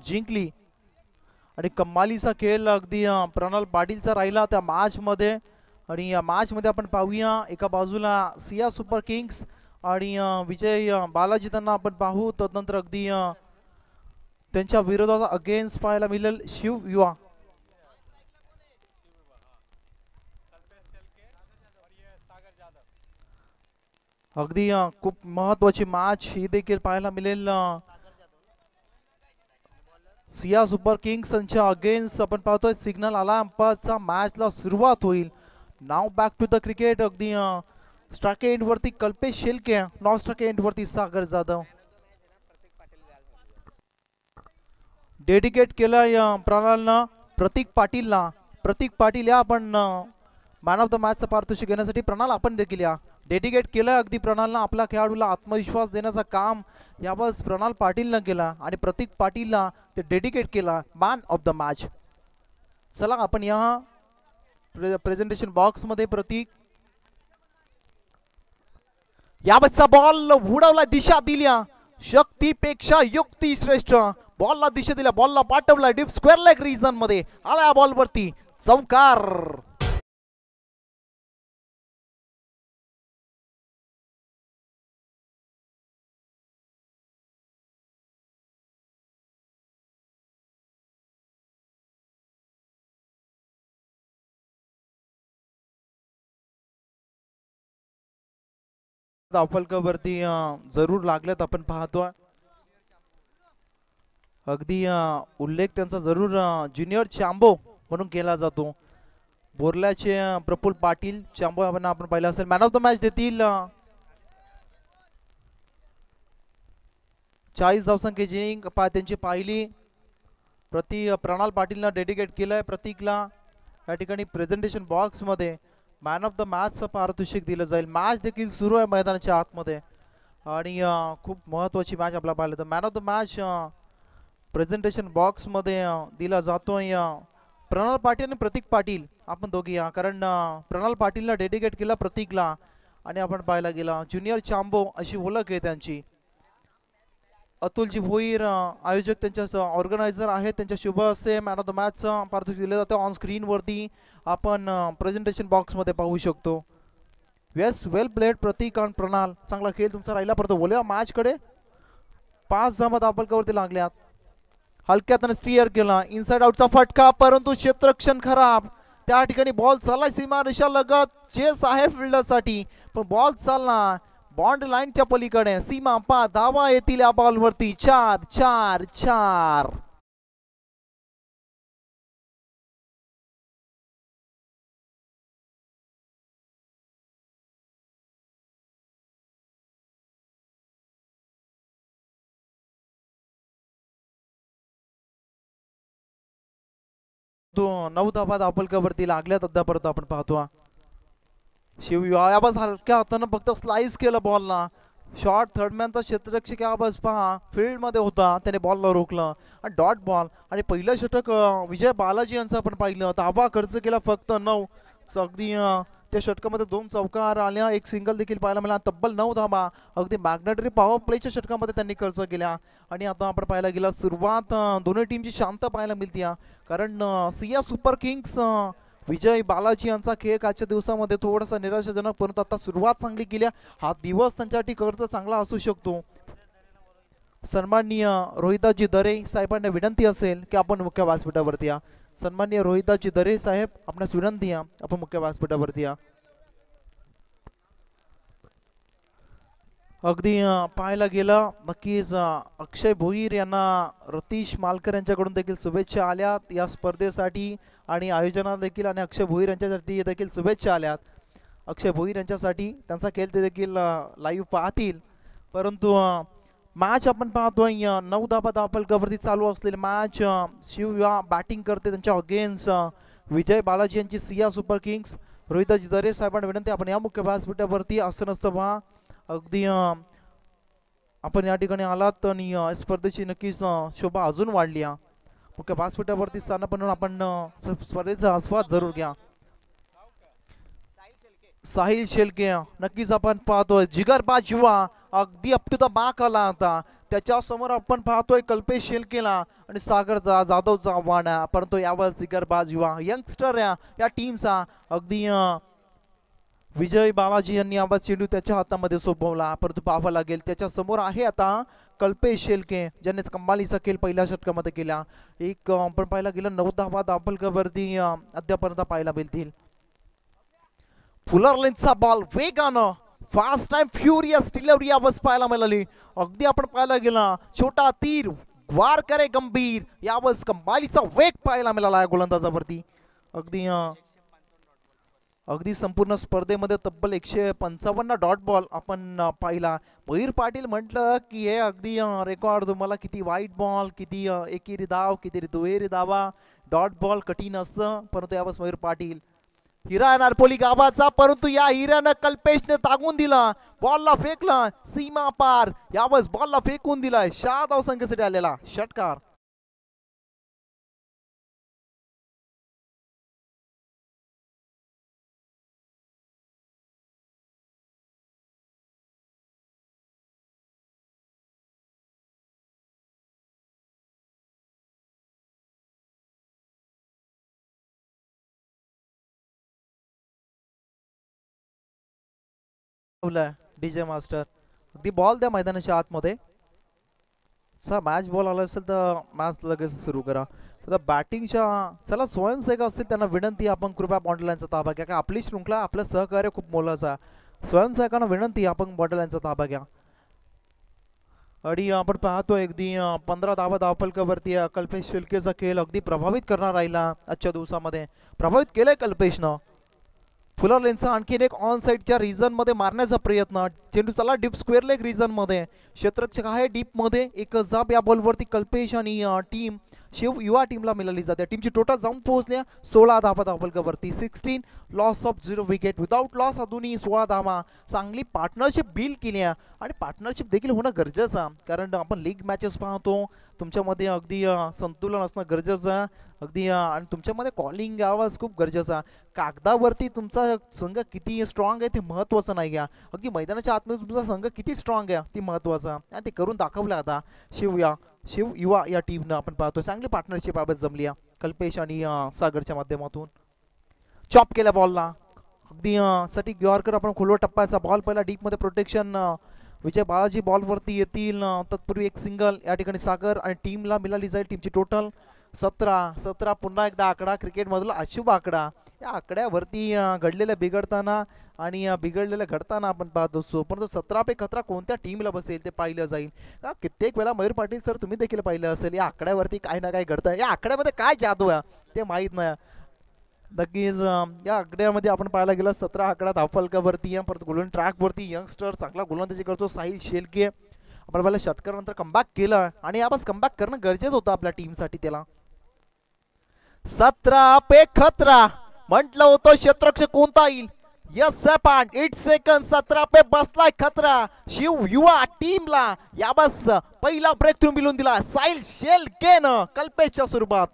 जिंकली आणि कमालीचा खेळ अगदी प्रणाल पाटीलचा राहिला त्या मॅच मध्ये। आणि या मॅच मध्ये आपण पाहूया एका बाजूला सिया सुपर किंग्स आणि विजय बालाजी त्यांना आपण पाहू, तदनंतर अगदी त्यांच्या विरोधात अगेन्स्ट पाहायला मिळेल शिव युवा। अगदी खूप महत्वाची मॅच ही देखील पाहायला मिळेल। सिया सुपर किंग्स यांच्या अगेन्स्ट आपण पाहतोय सिग्नल आला अंपायरचा, मॅचला सुरुवात होईल। नाव बॅक टू द क्रिकेट। अगदी स्ट्राइक एंड वरती Kalpesh Shelke, non strike end वरती सागर जाधव। डेडिकेट केलं या प्रणालनं प्रतीक पाटीलला। प्रतीक पाटील या आपण मॅन ऑफ द मॅचचं पारितोषिक घेण्यासाठी प्रणाल आपण देखील या डेडिकेट केलं। अगदी प्रणालनं आपल्या खेळाडूला आत्मविश्वास देण्याचं काम यावेळेस प्रणाल पाटीलनं केला आणि प्रतीक पाटीलला ते डेडिकेट केला मॅन ऑफ द मॅच। चला आपण या प्रेझेंटेशन बॉक्स मध्ये प्रतीक यावेळेसचा बॉल उडवला, दिशा दिल्या, शक्तीपेक्षा युक्ती श्रेष्ठ। बॉलला दिशा दिल्या, बॉलला पाठवला डीप स्क्वेअर लेग रिजन मध्ये, आला बॉल वरती चौकार। धावफलकावरती जरूर लागल्यात आपण पाहतोय। अगदी उल्लेख त्यांचा जरूर ज्युनियर चॅम्बो म्हणून केला जातो। बोरल्याचे प्रफुल्ल पाटील चॅम्बो आपण पाहिलं असेल। मॅन ऑफ द मॅच देतील 40 धावसंख्या जिंक त्यांची पाहिली प्रणाल पाटीलनं डेडिकेट केलंय प्रतीकला। या ठिकाणी प्रेझेंटेशन बॉक्स मध्ये मॅन ऑफ द मॅचचं पारितोषिक दिलं जाईल। मॅच देखील सुरू आहे मैदानाच्या आतमध्ये आणि खूप महत्वाची मॅच आपल्याला पाहिलं तर man of the match presentation box मध्ये दिला जातोय प्रणाल पाटील आणि प्रतीक पाटील आपण दोघी या, कारण प्रणाल पाटीलला डेडिकेट केला प्रतीकला आणि आपण पाहायला गेला ज्युनियर चॅम्बो अशी ओळख आहे त्यांची। अतुलजी भोईर आयोजक त्यांच्या ऑर्गनायझर आहेत, त्यांच्या शुभ असे मॅन ऑफ द मॅच पारितोषिक दिले जाते। ऑन स्क्रीन वरती आपण प्रेझेंटेशन बॉक्स मध्ये पाहू शकतो। येस, वेल प्लेड प्रतीक आणि प्रणाल, चांगला खेळ तुमचा राहिला। परंतु बोलूया मॅच कडे। 5 धावा धावफलकावरती लागल्यात, हलक्यात स्टीअर केला, इनसाइड आउटचा फटका, परंतु क्षेत्ररक्षण खराब। त्या ठिकाणी बॉल चालला सीमा रेषा लगत, चेस आहे फिल्डरसाठी पण बॉल चालला बॉन्ड लाईनच्या पलीकडे। सीमा पा धावा येतील या बॉल वरती 4-4-4। तो 9 धावा धावफलकावरती लागल्यात अद्यापर्यंत आपण पाहतो। शिव याबाज हलक्या हातानं फक्त स्लाइस केलं बॉलला। शॉर्ट थर्डमॅनचा क्षेत्ररक्षक याबाज पहा फील्ड मध्ये होता, त्याने बॉलला रोखलं आणि डॉट बॉल। आणि पहिलं षटक विजय बालाजी यांचं आपण पाहिलं, धावा खर्च केला फक्त 9। अगदी त्या षटकामध्ये 2 चौकार आल्या, 1 सिंगल देखील पाहायला मिळाला, तब्बल 9 धावा अगदी मॅग्नेटरी पॉवर प्लेच्या षटकामध्ये त्यांनी खर्च केल्या। आणि आता आपण पाहायला गेला सुरुवात दोन्ही टीमची शांत पाहायला मिळते, कारण सिया सुपर किंग्स विजय बालाजी यांचा खेळ आजच्या दिवसामध्ये थोडासा निराशाजनक, परंतु आता सुरुवात चांगली केली। हा दिवस त्यांच्यासाठी खरं तर चांगला असू शकतो। सन्माननीय रोहिदासजी दरे साहेबांना विनंती असेल की आपण मुख्य व्यासपीठावरती या। सन्माननीय रोहिदासजी दरे साहेब आपणास विनंती आहे आपण मुख्य व्यासपीठावरती या। अगदी पाहायला गेलं नक्कीच अक्षय भोईर यांना रतीश मालकर यांच्याकडून देखील शुभेच्छा आल्यात या स्पर्धेसाठी आणि आयोजनाला देखील, आणि अक्षय भोईर यांच्यासाठी देखील शुभेच्छा आल्यात। अक्षय भोईर यांच्यासाठी त्यांचा खेळ ते देखील लाईव्ह पाहतील। परंतु मॅच आपण पाहतोय 9 धावा धावफलकावरती चालू असलेली मॅच। शिव बॅटिंग करते त्यांच्या अगेन्स्ट विजय बालाजी यांची सिया सुपर किंग्स। रोहिदासजी दरे साहेबांना विनंती आपण या मुख्य व्यासपीठावरती असं नसतं पहा, अगदी आपण या ठिकाणी आलात आणि स्पर्धेची नक्कीच शोभा अजून वाढली। मुख्य व्यासपीठावरती स्थान बनवून आपण स्पर्धेचा आस्वाद जरूर घ्या। साहिल शेलके नक्कीच आपण पाहतोय जिगरबाज युवा अगदी अप टू द मार्क आला होता. त्याच्या समोर आपण पाहतोय कल्पेश शेळकेला आणि सागरचा जाधवचा आव्हान, परंतु यावर सिगरबाज युवा यंगस्टर या टीमचा अगदी विजय बालाजी यांनी आवाज चेंडू त्याच्या हातामध्ये सोपवला, परंतु पाहावं लागेल त्याच्या समोर आहे आता कल्पेश शेळके ज्यांनी कमालीचा खेळ पहिल्या षटकामध्ये केला. एक आपण पाहायला गेलं 9 धावा दाभोलकरवरती अद्यापर्यंत पाहायला मिळतील. फुलरलेनचा बॉल वेगानं फास्ट अँड फ्युरियस डिलिव्हरी यावेळेस पाहायला मिळाली. अगदी आपण पाहायला गेला छोटा तीर वार करे गंभीर, यावेळेस कमालीचा वेग पाहायला मिळाला या गोलंदाजावरती. अगदी अगदी संपूर्ण स्पर्धेमध्ये तब्बल 155 डॉट बॉल आपण पाहिला. मयूर पाटील म्हटलं की हे अगदी रेकॉर्ड तुम्हाला किती वाईट बॉल, किती एकेरी धाव, किती दुहेरी धावा, डॉट बॉल कठीण असतं, परंतु यावेळेस मयूर पाटील हिरा नारपोली गावाचा, परंतु या हिऱ्यानं कल्पेशने तागून दिला, बॉलला फेकला सीमा पार, यावेळेस बॉलला फेकून दिलाय 6 धावसंख्येसाठी आलेला षटकार. डीजे मास्टर अगदी बॉल द्या मैदानाच्या आतमध्ये. सर मॅच बॉल आला असेल तर मॅच लगेच सुरू करा. आता बॅटिंगच्या चला स्वयंसेवक असतील त्यांना विनंती आपण कृपया बॉन्डलाईनचा ताबा घ्या, आपली शृंखला आपलं सहकार्य खूप मोलाचं आहे. स्वयंसेवकांना विनंती आपण बॉन्डलाईनचा ताबा घ्या. आणि आपण पाहतोय अगदी 15 धावा धावफलकावरती कल्पेश शेळकेचा खेळ अगदी प्रभावित करणार राहिला आजच्या दिवसामध्ये. प्रभावित केलंय कल्पेशनं. फुलर लेनचा आणखीन एक ऑन साईडच्या रिझन मध्ये मारण्याचा प्रयत्न, चेंडू चला डीप स्क्वेअर लेग रिझन मध्ये, क्षेत्ररक्षक आहे डीप मध्ये, एक जाब या बॉलवरती कल्पेश आणि टीम शिव युवा टीमला मिळाली जाते. टीमची टोटल जाऊन पोहोचल्या 16 धावा धावफलकावरती, 16 loss of 0 wicket, without loss अजूनही 16 धावा. चांगली पार्टनरशिप बिल्ड केली आहे आणि पार्टनरशिप देखील होणं गरजेचं आहे, कारण आपण लीग मॅचेस पाहतो तुमच्यामध्ये अगदी संतुलन असणं गरजेचं आहे अगदी, आणि तुमच्यामध्ये कॉलिंग आवाज खूप गरजेचा आहे. कागदावरती तुमचा संघ किती स्ट्रॉंग आहे ते महत्त्वाचं नाही आहे, अगदी मैदानाच्या आतमध्ये तुमचा संघ किती स्ट्रॉंग आहे ती महत्त्वाचं आहे, आणि ते करून दाखवलं आता शिव युवा या टीमनं. आपण पाहतो चांगली पार्टनरशिप बाबत जमली आहे कल्पेश आणि सागरच्या माध्यमातून. चॉप केल्या बॉलला अगदी सटीक यॉर्कर, आपण खोलवर टप्प्याचा बॉल पहिला डीप मध्ये प्रोटेक्शन, विजय बालाजी बॉलवरती येतील, तत्पूर्वी एक सिंगल या ठिकाणी सागर आणि टीमला मिळाली जाईल. टीमची टोटल 17 पुन्हा एकदा आकडा क्रिकेटमधला अशुभ आकडा. या आकड्यावरती घडलेल्या बिघडताना आणि बिघडलेल्या घडताना आपण पाहत असतो, परंतु 17 पे 17 कोणत्या टीमला बसेल ते पाहिलं जाईल का. कित्येक वेळा मयूर पाटील सर तुम्ही देखील पाहिलं असेल या आकड्यावरती काय ना काय घडतं, या आकड्यामध्ये काय जादू आहे ते माहीत नाही. नक्कीच या आकड्यामध्ये आपण पाहायला गेलं 17 आकडा धावफलकावरती आहे, परत गोल्डन ट्रॅकवरती यंगस्टर चांगला गोलंदाजी करतो साहिल शेळके. आपण पहिल्या षटकानंतर कमबॅक केलं आणि यावेळेस कमबॅक करणं गरजेचं होतं आपल्या टीमसाठी. त्याला 17 पे 17 म्हटलं होतं क्षेत्ररक्षक कोणता येईल, यस सॅपान 8 सेकंड 17 पे बसलाय खतरा शिव युवा टीमला. यावेळेस पहिला ब्रेक थ्रू मिळून दिला साहिल शेळकेनं कल्पेशच्या स्वरूपात.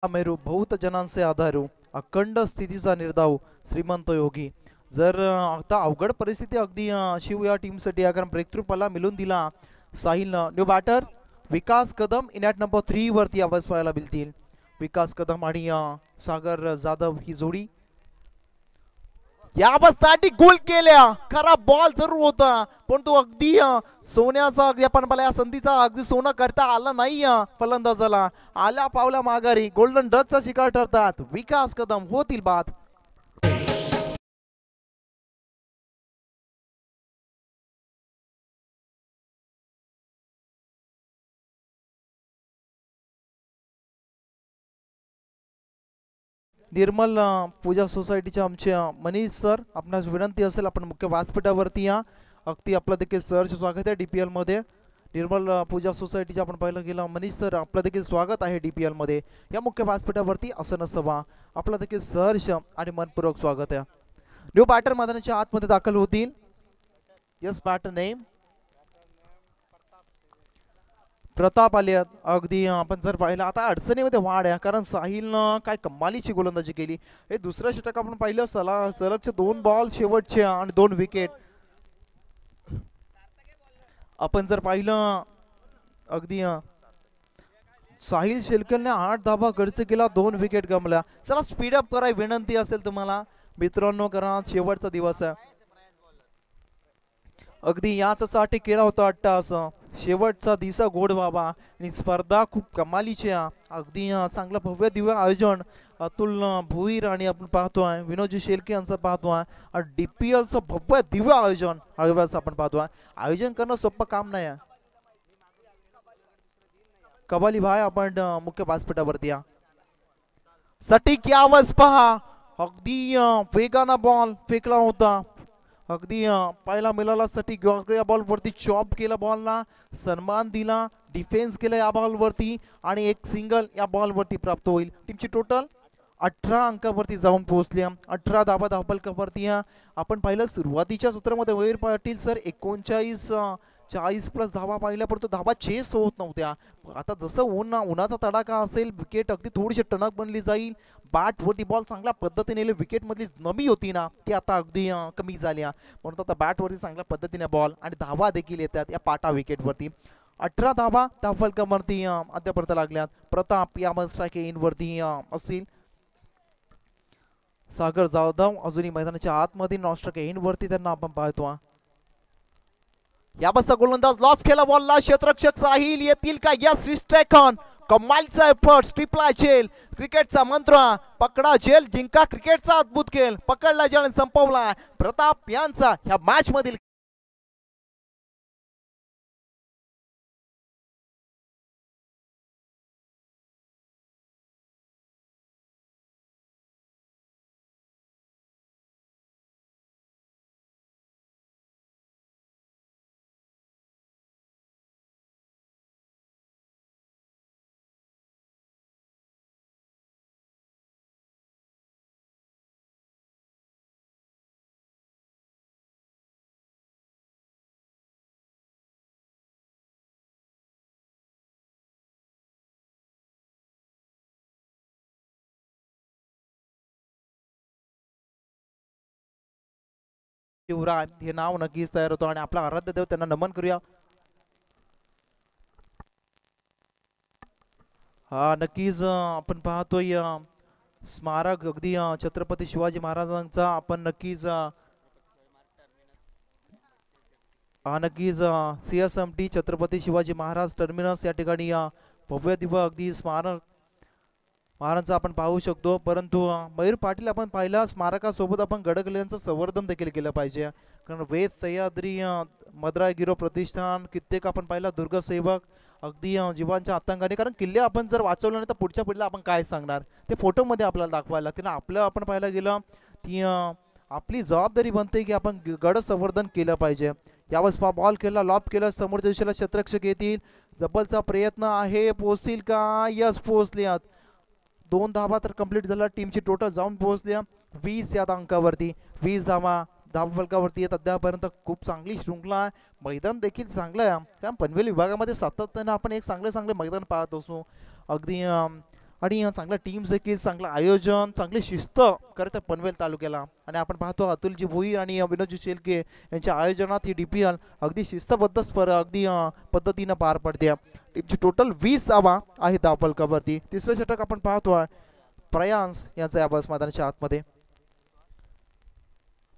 मेरू बहुत जनांचे आधारू अखंड स्थितीचा निर्धाव श्रीमंत योगी. जर आता अवघड परिस्थिती अगदी शिव या टीमसाठी आहे, कारण ब्रेक थ्रू पल्ला मिळून दिला साहिलनं. New batter Vikas Kadam in at number 3 वरती आवाज पाहायला मिळतील. विकास कदम आणि सागर जाधव ही जोडी यासाठी गोल केल्या. खरा बॉल जरूर होता, पण तो अगदी सोन्याचा अगदी आपण मला या संधीचा अगदी सोनं करता आला नाही फलंदाजाला. आल्या पावल्या माघारी गोल्डन डकचा शिकार ठरतात विकास कदम, होतील बाद. निर्मल पूजा सोसायटीचे आमचे मनीष सर, आपणास विनंती असेल आपण मुख्य व्यासपीठावरती या. अगदी आपलं देखील सरचे स्वागत आहे DPL मध्ये. निर्मल पूजा सोसायटीचे आपण पाहिलं गेलं मनीष सर, आपलं देखील स्वागत आहे DPL मध्ये. या मुख्य व्यासपीठावरती आसन सभा आपलं देखील सहर्ष आणि मनपूर्वक स्वागत आहे. न्यू बॅटर मैदानाच्या आतमध्ये दाखल होतील. यस, बॅटर नेम प्रताप आले. अगदी आपण जर पाहिलं आता अडचणीमध्ये वाढ आहे, कारण साहिलनं काय कमालीची गोलंदाजी केली. हे दुसरं षटक आपण पाहिलं, सलगचे 2 बॉल शेवटचे आणि 2 विकेट. आपण जर पाहिलं अगदी साहिल शेलकलने 8 धावा खर्च केला, 2 विकेट गमल्या. चला स्पीडअप कराय विनंती असेल तुम्हाला मित्रांनो, कारण शेवटचा दिवस आहे. अगदी याच्यासाठी केला होता असं शेवटचा दिवसा गोड बाबा आणि स्पर्धा खूप कमालीची आहे. अगदी चांगलं भव्य दिव्य आयोजन अतुल भोईर आणि आपण पाहतोय विनोदजी शेलके यांचं पाहतोय. आणि DPLचं भव्य दिव्य आयोजन हळव्यास आपण पाहतोय. आयोजन करणं सोपं काम नाही आहे. कबाली भाई आपण मुख्य व्यासपीठावरती या. सटीक यावंच पहा, अगदी वेगाना बॉल फेकला होता. अगदी पाहायला मिळाला सटीक या बॉल वरती चॉप केला, बॉलला सन्मान दिला, डिफेन्स केला या बॉल वरती आणि एक सिंगल या बॉल वरती प्राप्त होईल. टीमची टोटल 18 अंकावरती जाऊन पोहोचली. 18 धावा धावफलकावरती. आपण पाहिलं सुरुवातीच्या सत्रामध्ये वैर पाटील सर 39-40 प्लस धावा पाहिल्या, परंतु धावा चेस होत नव्हत्या. आता जसं उन्हाचा तडाखा असेल, विकेट अगदी थोडीशी टणक बनली जाईल. बॅट वरती बॉल चांगल्या पद्धतीने विकेट मधली नमी होती ना ती आता अगदी कमी झाली. म्हणून आता बॅट वरती चांगल्या पद्धतीने बॉल आणि धावा देखील येतात या पाटा विकेट वरती. 18 धावा धावफलकावरती अद्यापर्यंत लागल्यात. प्रताप या स्ट्राईक इन वरती असतील. सागर जाधव अजूनही मैदानाच्या आतमध्ये नॉन स्ट्राईक इन वरती त्यांना आपण पाहतो. याबद्दल गोलंदाज लॉफ केला बॉलला, क्षेत्ररक्षक साहिल येतील का? यस, रिस्ट्रायकॉन कमालचा एफर्ट, स्ट्रिपला जेल, क्रिकेटचा मंत्र पकडा जेल जिंका, क्रिकेटचा अद्भुत खेळ पकडला जेल संपवला प्रताप यांचा ह्या मॅच मधील. शिवराज हे नाव नक्कीच तयार होतं आणि आपला आराध्य देव त्यांना नमन करूया. हा नक्कीच आपण पाहतोय स्मारक अगदी छत्रपती शिवाजी महाराजांचा आपण नक्कीच CSMT छत्रपती शिवाजी महाराज टर्मिनस या ठिकाणी भव्य दिव्य अगदी स्मारक महाराजांचा आपण पाहू शकतो. परंतु मयूर पाटील आपण पाहिला स्मारकासोबत आपण गडकिल्ल्यांचं संवर्धन देखील केलं पाहिजे, कारण वेद सह्याद्री मद्राई गिरो प्रतिष्ठान कित्येक आपण पाहिला दुर्गसेवक अगदी जीवांच्या आतंकाने, कारण किल्ले आपण जर वाचवले नाही तर पुढच्या पिढीला आपण काय सांगणार, ते फोटोमध्ये आपल्याला दाखवायला लागते ना. आपलं आपण पाहायला गेलं ती आपली जबाबदारी बनते की आपण गड संवर्धन केलं पाहिजे. यावेळेस बॉल केला, लॉप केला, समोरच्या दिशेला क्षेत्ररक्षक येतील, डबलचा प्रयत्न आहे, पोहोचतील का? यस, पोहोचले. 2 धावा तर कंप्लीट झाला. टीमची टोटल जाऊन पोहोचल्या 20 या अंकावरती. 20 धावा धावफलकावरती येत अद्यापर्यंत. खूप चांगली शृंखला आहे. मैदान देखील चांगलं आहे, कारण पनवेल विभागामध्ये सातत्याने आपण एक चांगले मैदान पाहत असू अगदी. आणि चांगल्या टीम्स देखील, चांगलं आयोजन, चांगली शिस्त करत पनवेल तालुक्याला. आणि आपण पाहतो अतुलजी भोईर आणि विनोदजी शेलके यांच्या आयोजनात ही DPL अगदी शिस्तबद्ध स्पर्धा अगदी पद्धतीनं पार पडते. टीमची टोटल 20 धावा आहे धावफलकावरती. तिसरं षटक आपण पाहतोय प्रयांस यांचा याबस मैदानाच्या आतमध्ये.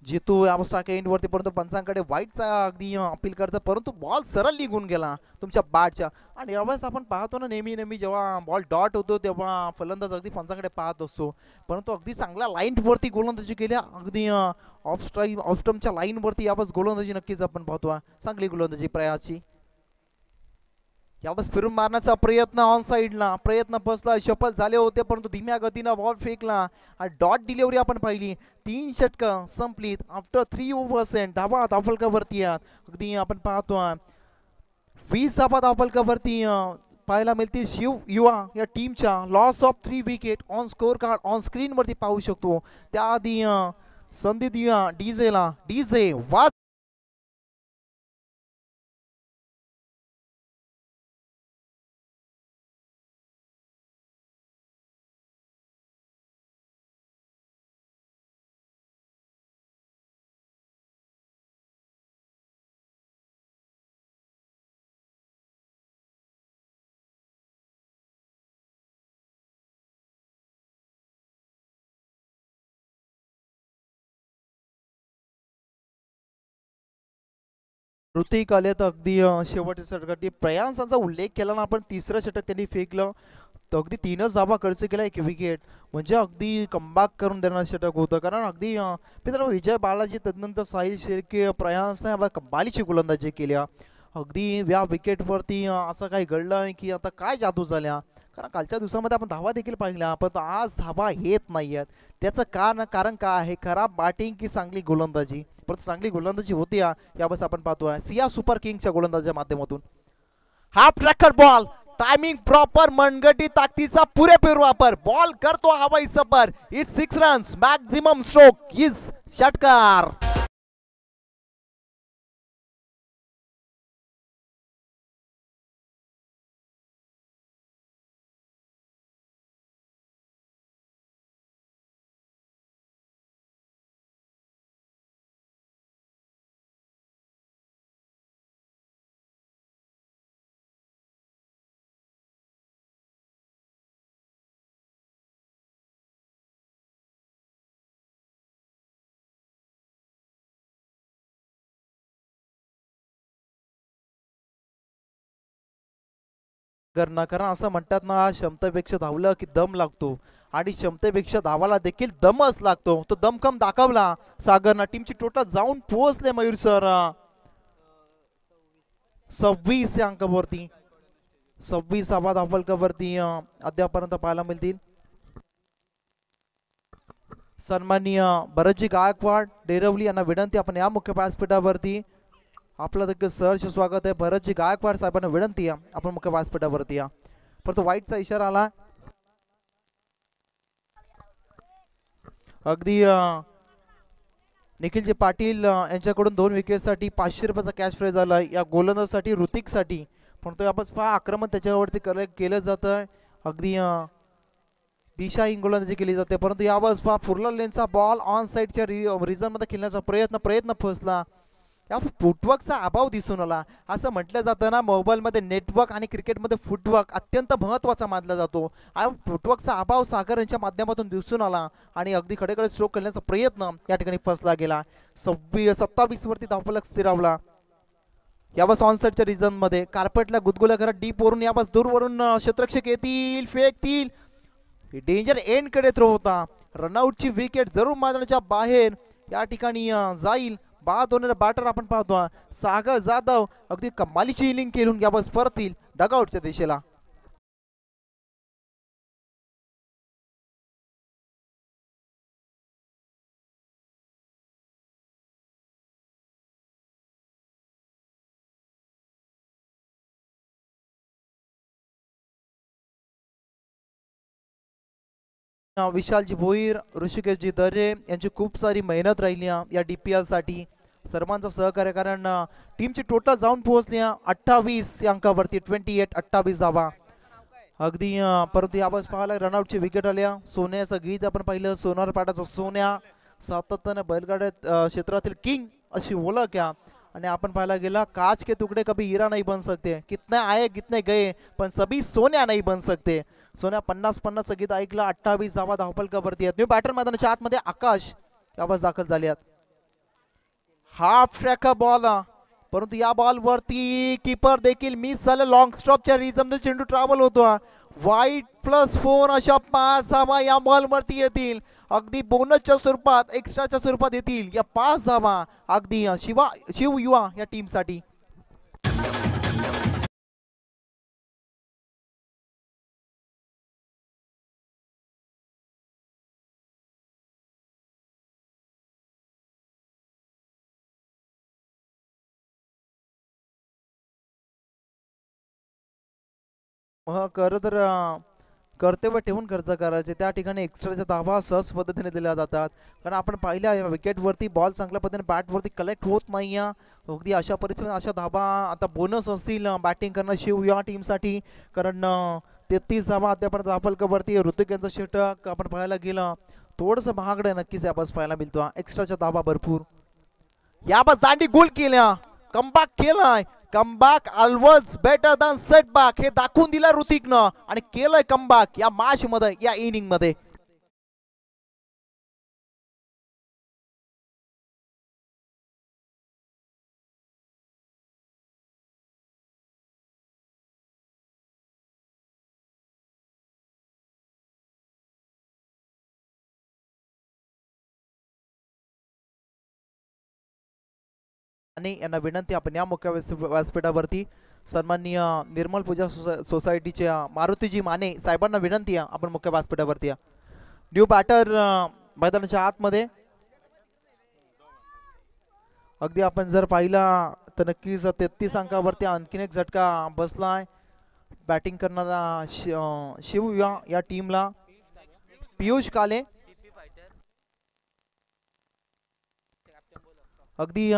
जितू यावस्था एंडवरती, परंतु पंचांकडे वाईटचा अगदी अपील करतं, परंतु बॉल सरळ निघून गेला तुमच्या बॅटच्या. आणि यावेळेस आपण पाहतो ना नेहमी जेव्हा बॉल डॉट होतो तेव्हा फलंदाज अगदी पंचांकडे पाहत असतो, परंतु अगदी चांगल्या लाईनवरती गोलंदाजी केल्या, अगदी ऑफ स्टंपच्या लाईनवरती यावेळेस गोलंदाजी नक्कीच आपण पाहतो. चांगली गोलंदाजी प्रयासची. यावेळेस फिरून मारण्याचा प्रयत्न ऑन साईडला, प्रयत्न फसला, सफल झाले होते परंतु धीम्या गतीनं बॉल फेकला आणि डॉट डिलिव्हरी आपण पाहिली. 3 षटकं संपलीत आफ्टर 3 ओव्हर्स. धावा धावफलकावरती अगदी आपण पाहतो 20 धावा धावफलकावरती पाहायला मिळतील शिव युवा या टीमच्या. Loss of 3 wicket on score card on screen वरती पाहू शकतो. त्याआधी संधी देऊया डीजेला. डीजे वाज. ऋतिक आले तर अगदी शेवटच्या षटकात प्रयांसांचा उल्लेख केला ना आपण. तिसरं षटक त्यांनी फेकलं तर अगदी 3च धावा खर्च केला, 1 विकेट. म्हणजे अगदी कमबॅक करून देणारं षटक होतं. कारण अगदी मित्रांनो विजय बालाजी तदनंतर साहिल शेळके प्रयांसने कमालीची गोलंदाजी केल्या. अगदी या विकेटवरती असं काही घडलं की आता काय जादू झाल्या. कारण कालच्या दिवसामध्ये आपण धावा देखील पाहिल्या पण आज धावा येत नाही आहेत. त्याचं कारण काय आहे? खराब बॅटिंग की चांगली गोलंदाजी? परंतु चांगली गोलंदाजी होती यावेळेस आपण पाहतोय सिया सुपर किंगच्या गोलंदाजीच्या माध्यमातून. Half tracker ball, timing proper, मनगटी ताकदीचा पुरेपूर वापर, बॉल करतो हवाई सफर. Is 6 runs maximum stroke is षटकार. कारण असं म्हणतात ना क्षमतेपेक्षा धावलं की दम लागतो आणि क्षमतेपेक्षा धावाला देखील दमच लागतो. तो दमखम दाखवला सागरना. टीमची टोटल जाऊन पोहोचले मयूर सर 26 या अंकावरती. 26 धावा धावफलकावरती अद्यापर्यंत पाहायला मिळतील. सन्माननीय भरतजी गायकवाड डेरवली यांना विनंती आपण या मुख्य व्यासपीठावरती. आपलं देखील सहर्ष स्वागत आहे. भरतजी गायकवाड साहेबांना विनंती आहे आपण मुख्य व्यासपीठावरती या. परंतु वाईटचा इशारा आला. अगदी निखिलजी पाटील यांच्याकडून 2 विकेटसाठी 500 रुपयाचा कॅश प्राइज आला या गोलंदाजसाठी ऋतिकसाठी. परंतु आपण आक्रमण त्याच्यावरती केलं जातं. अगदी दिशाहीन गोलंदाजी केली जाते. परंतु यावेळेस फुरला लेनचा बॉल ऑन साईडच्या रिझन मध्ये खेळण्याचा प्रयत्न फसला. या फुटवर्कचा अभाव दिसून आला. असं म्हटलं जातं ना मोबाईलमध्ये नेटवर्क आणि क्रिकेटमध्ये फुटवर्क अत्यंत महत्त्वाचा मानला जातो. आणि फुटवर्कचा अभाव सागर यांच्या माध्यमातून दिसून आला आणि अगदी खडेकडे स्ट्रोक करण्याचा प्रयत्न या ठिकाणी फसला गेला. 27 वरती धावफलक स्थिरावला. यावेळेस ऑनसाईडच्या रिझन मध्ये कार्पेटला गुदगुल्या करत डीप वरून यावेळेस दूरवरून क्षेत्ररक्षक येतील, फेकतील. डेंजर एंड कडे थ्रो होता. रनआउटची विकेट जरूर मैदानाच्या बाहेर या ठिकाणी जाईल. बाद होणारा बॅटर आपण पाहतो सागर जाधव. अगदी कमालीची इनिंग केलून यावेळेस परतील डगआउटच्या दिशेला. विशालजी भोईर, ऋषिकेशजी दरे यांची खूप सारी मेहनत राहिली या DPL साठी. सर्वांचं सहकार्य. कारण टीमची टोटल जाऊन पोहोचली 28 या अंकावरती. 28 धावा अगदी. परंतु यावेळेस पाहायला रनआउटची विकेट आल्या. सोन्याचं गीत आपण पाहिलं. सोनार पाटाचा सोन्या सातत्याने बैलगाड्या क्षेत्रातील किंग अशी ओळख या. आणि आपण पाहायला गेला काच के तुकडे कभी हीरा नहीं बन सकते, कितने आए कितने गए पण सभी सोन्या नहीं बन सकते. सोन्या 50-50 गीत ऐकलं. 28 धावा धावफलकावरती आहेत. न्यू बॅटर मैदानाच्या आतमध्ये आकाश यावेळेस दाखल झाले आहेत. हाफ ट्रॅकर बॉल परंतु या बॉल वरती कीपर देखील मिस झाले. लॉंग स्टॉपच्या रिझमने चेंडू ट्रॅव्हल होतो. वाईट +4 अशा 5 धावा या बॉल वरती येतील. अगदी बोनसच्या स्वरूपात एक्स्ट्राच्या स्वरूपात येतील या 5 धावा अगदी शिव युवा या टीम साठी. खरं तर कर्तव्य ठेवून खर्च करायचे त्या ठिकाणी एक्स्ट्राच्या धावा सहज पद्धतीने दिल्या जातात कारण आपण पाहिल्या विकेटवरती बॉल चांगल्या पद्धतीने बॅटवरती कलेक्ट होत नाही अगदी अशा परिस्थितीत अशा धावा आता बोनस असतील बॅटिंग करणं शिव या टीमसाठी कारण 33 धावा अद्यापर्यंत राफलकवरती ऋतिक यांचं षटक आपण पाहायला गेलं थोडंसं महागडं नक्कीच याबस पाहायला मिळतो एक्स्ट्राच्या धावा भरपूर याबस दांडी गोल केल्या कमबॅक केलाय comeback always better than setback हे दाखवून दिलं ऋतिकनं आणि केलंय कमबॅक या मॅच मध्ये या इनिंग मध्ये आणि यांना विनंती आपण या मुख्य व्यासपीठावरती सन्माननीय निर्मल पूजा सोसायटीच्या मारुतीजी माने साहेबांना विनंती आहे आपण मुख्य व्यासपीठावरती या न्यू बॅटर मैदानाच्या आतमध्ये अगदी आपण जर पाहिला तर नक्कीच 33 अंकावरती आणखीन एक झटका बसलाय बॅटिंग करणारा शिव या टीमला पियुष काले अगदी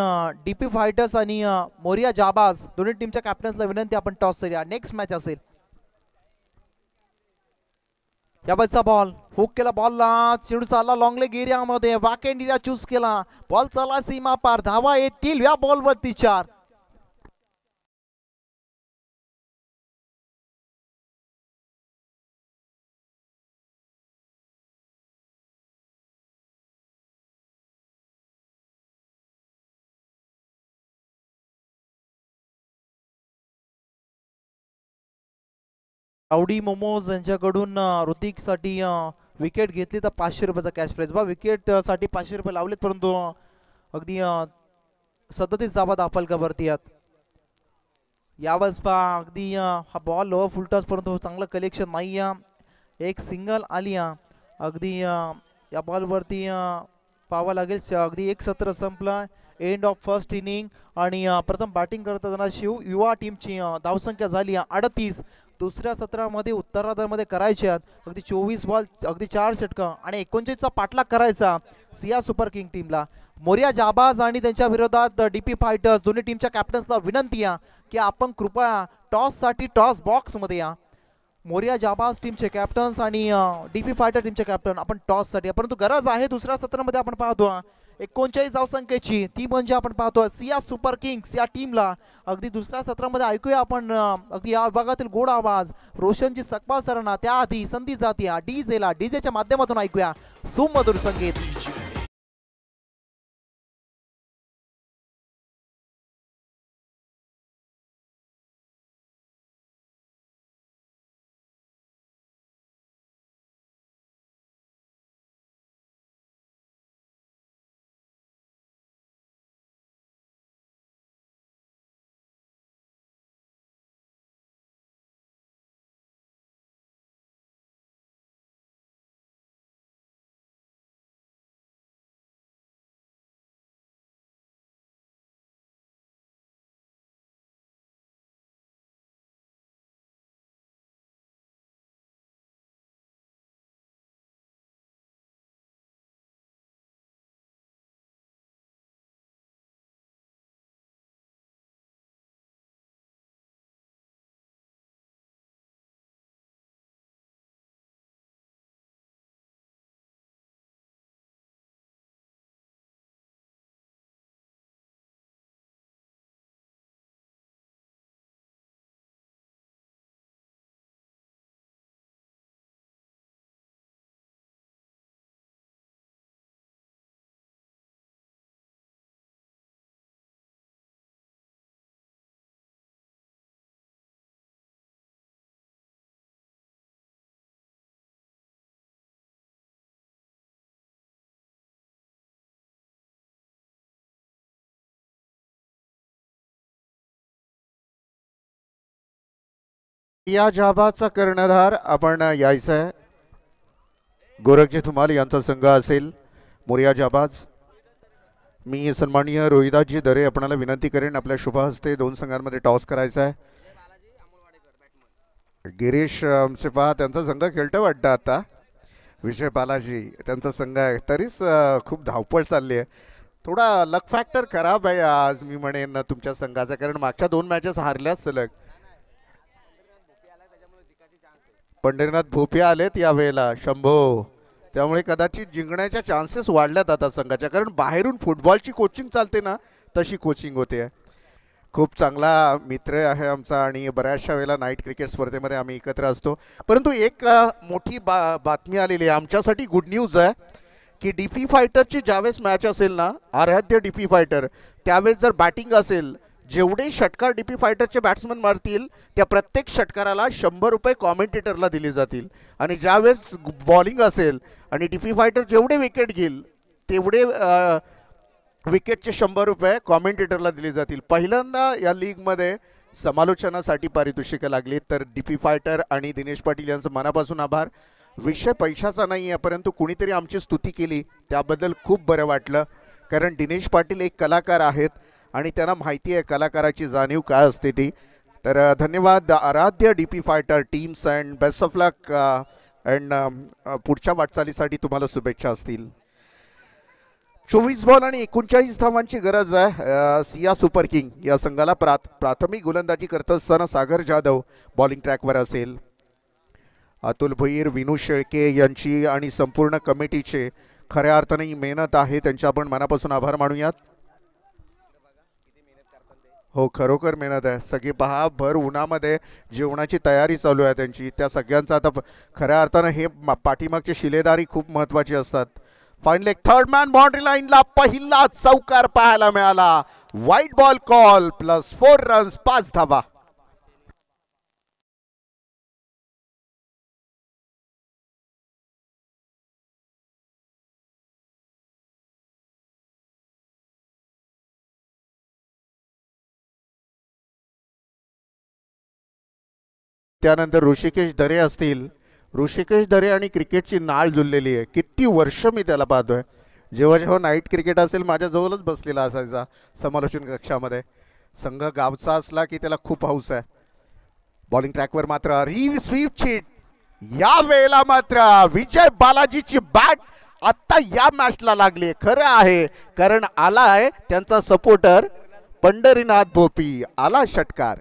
डीपी फायटर्स आणि मोरिया जाबाज दोन्ही टीमच्या कॅप्टन्सला विनंती आपण टॉस करूया नेक्स्ट मॅच असेल याबाजचा बॉल हुक केला बॉलला चेंडू चालला लॉंग लेग एरियामध्ये वॅकेंड एरिया चूज केला बॉल चालला सीमा पार धावा येतील या बॉलवरती 4 आवडी मोमोज यांच्याकडून ऋतिकसाठी विकेट घेतली तर 500 रुपयाचा कॅश प्राइज बा विकेट साठी 500 रुपये लावलेत परंतु अगदी 37 धावा दाफलकावरती आहेत यावेळेस पा अगदी हा बॉल लो फुल टॉस परंतु चांगलं कलेक्शन नाही एक सिंगल आली अगदी या बॉलवरती पाहावं लागेल अगदी एक सत्र संपलं एंड ऑफ फर्स्ट इनिंग आणि प्रथम बॅटिंग करत असताना शिव युवा टीमची धावसंख्या झाली 38 दुसऱ्या सत्रामध्ये उत्तरार्धामध्ये करायचे अगदी 24 बॉल अगदी 4 षटकं आणि 39चा पाठलाग करायचा सिया सुपर किंग टीमला मोरिया जाबाज आणि त्यांच्या विरोधात डीपी फायटर्स दोन्ही टीमच्या कॅप्टन्सला विनंती की आपण कृपया टॉस साठी टॉस बॉक्स मध्ये या मोरिया जाबाज टीमचे कॅप्टन्स आणि डीपी फायटर टीमचे कॅप्टन आपण टॉस साठी परंतु गरज आहे दुसऱ्या सत्रामध्ये आपण पाहतो 39 धावसंख्येची ती म्हणजे आपण पाहतो सिया सुपर किंग्स या टीमला अगदी दुसऱ्या सत्रामध्ये ऐकूया आपण अगदी या विभागातील गोड आवाज रोशनजी सकपाल सरांना त्याआधी संधी जाती डीजेला डीजेच्या माध्यमातून ऐकूया सुमधुर संगीत या जाबाचा कर्णधार आपण यायचं आहे गोरखजी धुमाल यांचा संघ असेल मोरिया जाबाज मी सन्माननीय रोहिदासजी दरे आपणाला विनंती करेन आपल्या शुभ हस्ते दोन संघांमध्ये टॉस करायचा आहे गिरीश आमचे पहा त्यांचा संघ खेळतो वाटतं आता. विजय बालाजी त्यांचा संघ आहे, तरीच खूप धावपळ चालली आहे. थोडा लक फॅक्टर खराब आहे आज मी म्हणेन तुमच्या संघाचा, कारण मागच्या 2 मॅचेस हारल्याच सलग. पंढरीनाथ भोपे आलेत यावेळेला शंभो, त्यामुळे कदाचित जिंकण्याच्या चान्सेस वाढल्यात आता संघाच्या, कारण बाहेरून फुटबॉलची कोचिंग चालते ना तशी कोचिंग होते. खूप चांगला मित्र आहे आमचा आणि बऱ्याचशा वेळेला नाईट क्रिकेट स्पर्धेमध्ये आम्ही एकत्र असतो. परंतु एक मोठी बातमी आलेली आहे आमच्यासाठी, गुड न्यूज आहे की डीपी फायटरची ज्यावेळेस मॅच असेल ना, आराध्य डीपी फायटर, त्यावेळेस जर बॅटिंग असेल, जेवढे षटकार डीपी फायटरचे बॅट्समन मारतील त्या प्रत्येक षटकाराला 100 रुपये कॉमेंटेटरला दिले जातील. आणि ज्यावेळेस बॉलिंग असेल आणि डीपी फायटर जेवढे विकेट घेईल तेवढे विकेटचे 100 रुपये कॉमेंटेटरला दिले जातील. पहिल्यांदा या लीगमध्ये समालोचनासाठी पारितोषिकं लागली, तर डीपी फायटर आणि दिनेश पाटील यांचं मनापासून आभार. विषय पैशाचा नाही आहे, परंतु कुणीतरी आमची स्तुती केली त्याबद्दल खूप बरं वाटलं, कारण दिनेश पाटील एक कलाकार आहेत आणि त्यांना माहिती आहे कलाकाराची जाणीव काय असते ती. तर धन्यवाद आराध्य DP fighter teams and best of luck and पुढच्या वाटचालीसाठी तुम्हाला शुभेच्छा असतील. 24 बॉल आणि 39 धावांची गरज आहे सिया सुपर किंग या संघाला. प्राथमिक गोलंदाजी करत असताना सागर जाधव बॉलिंग ट्रॅकवर असेल. अतुल भोईर, विनू शेळके यांची आणि संपूर्ण कमिटीचे खऱ्या अर्थाने मेहनत आहे, त्यांचे आपण मनापासून आभार मानूयात. हो, खरोखर मेहनत आहे. सगळी पहा भर उन्हामध्ये जेवणाची तयारी चालू आहे त्यांची. त्या सगळ्यांचा आता खऱ्या अर्थानं हे पाठीमागची शिलेदारी खूप महत्त्वाची असतात. फायनली थर्ड मॅन बाउंड्री लाईनला पहिला चौकार पाहायला मिळाला. व्हाईट बॉल कॉल +4 रन्स 5 धावा. त्यानंतर ऋषिकेश दरे असतील. ऋषिकेश दरे आणि क्रिकेटची नाळ जुळलेली आहे. किती वर्ष मी त्याला पाहतोय. जेव्हा जेव्हा नाईट क्रिकेट असेल माझ्याजवळच बसलेला असायचा समालोचन कक्षामध्ये. संघ गावचा असला की त्याला खूप हौस आहे. बॉलिंग ट्रॅकवर मात्र स्वीप चीट. या वेळेला मात्र विजय बालाजीची बॅट आत्ता या मॅचला लागली. खरं आहे, कारण आलाय त्यांचा सपोर्टर पंढरीनाथ भोपी, आला षटकार.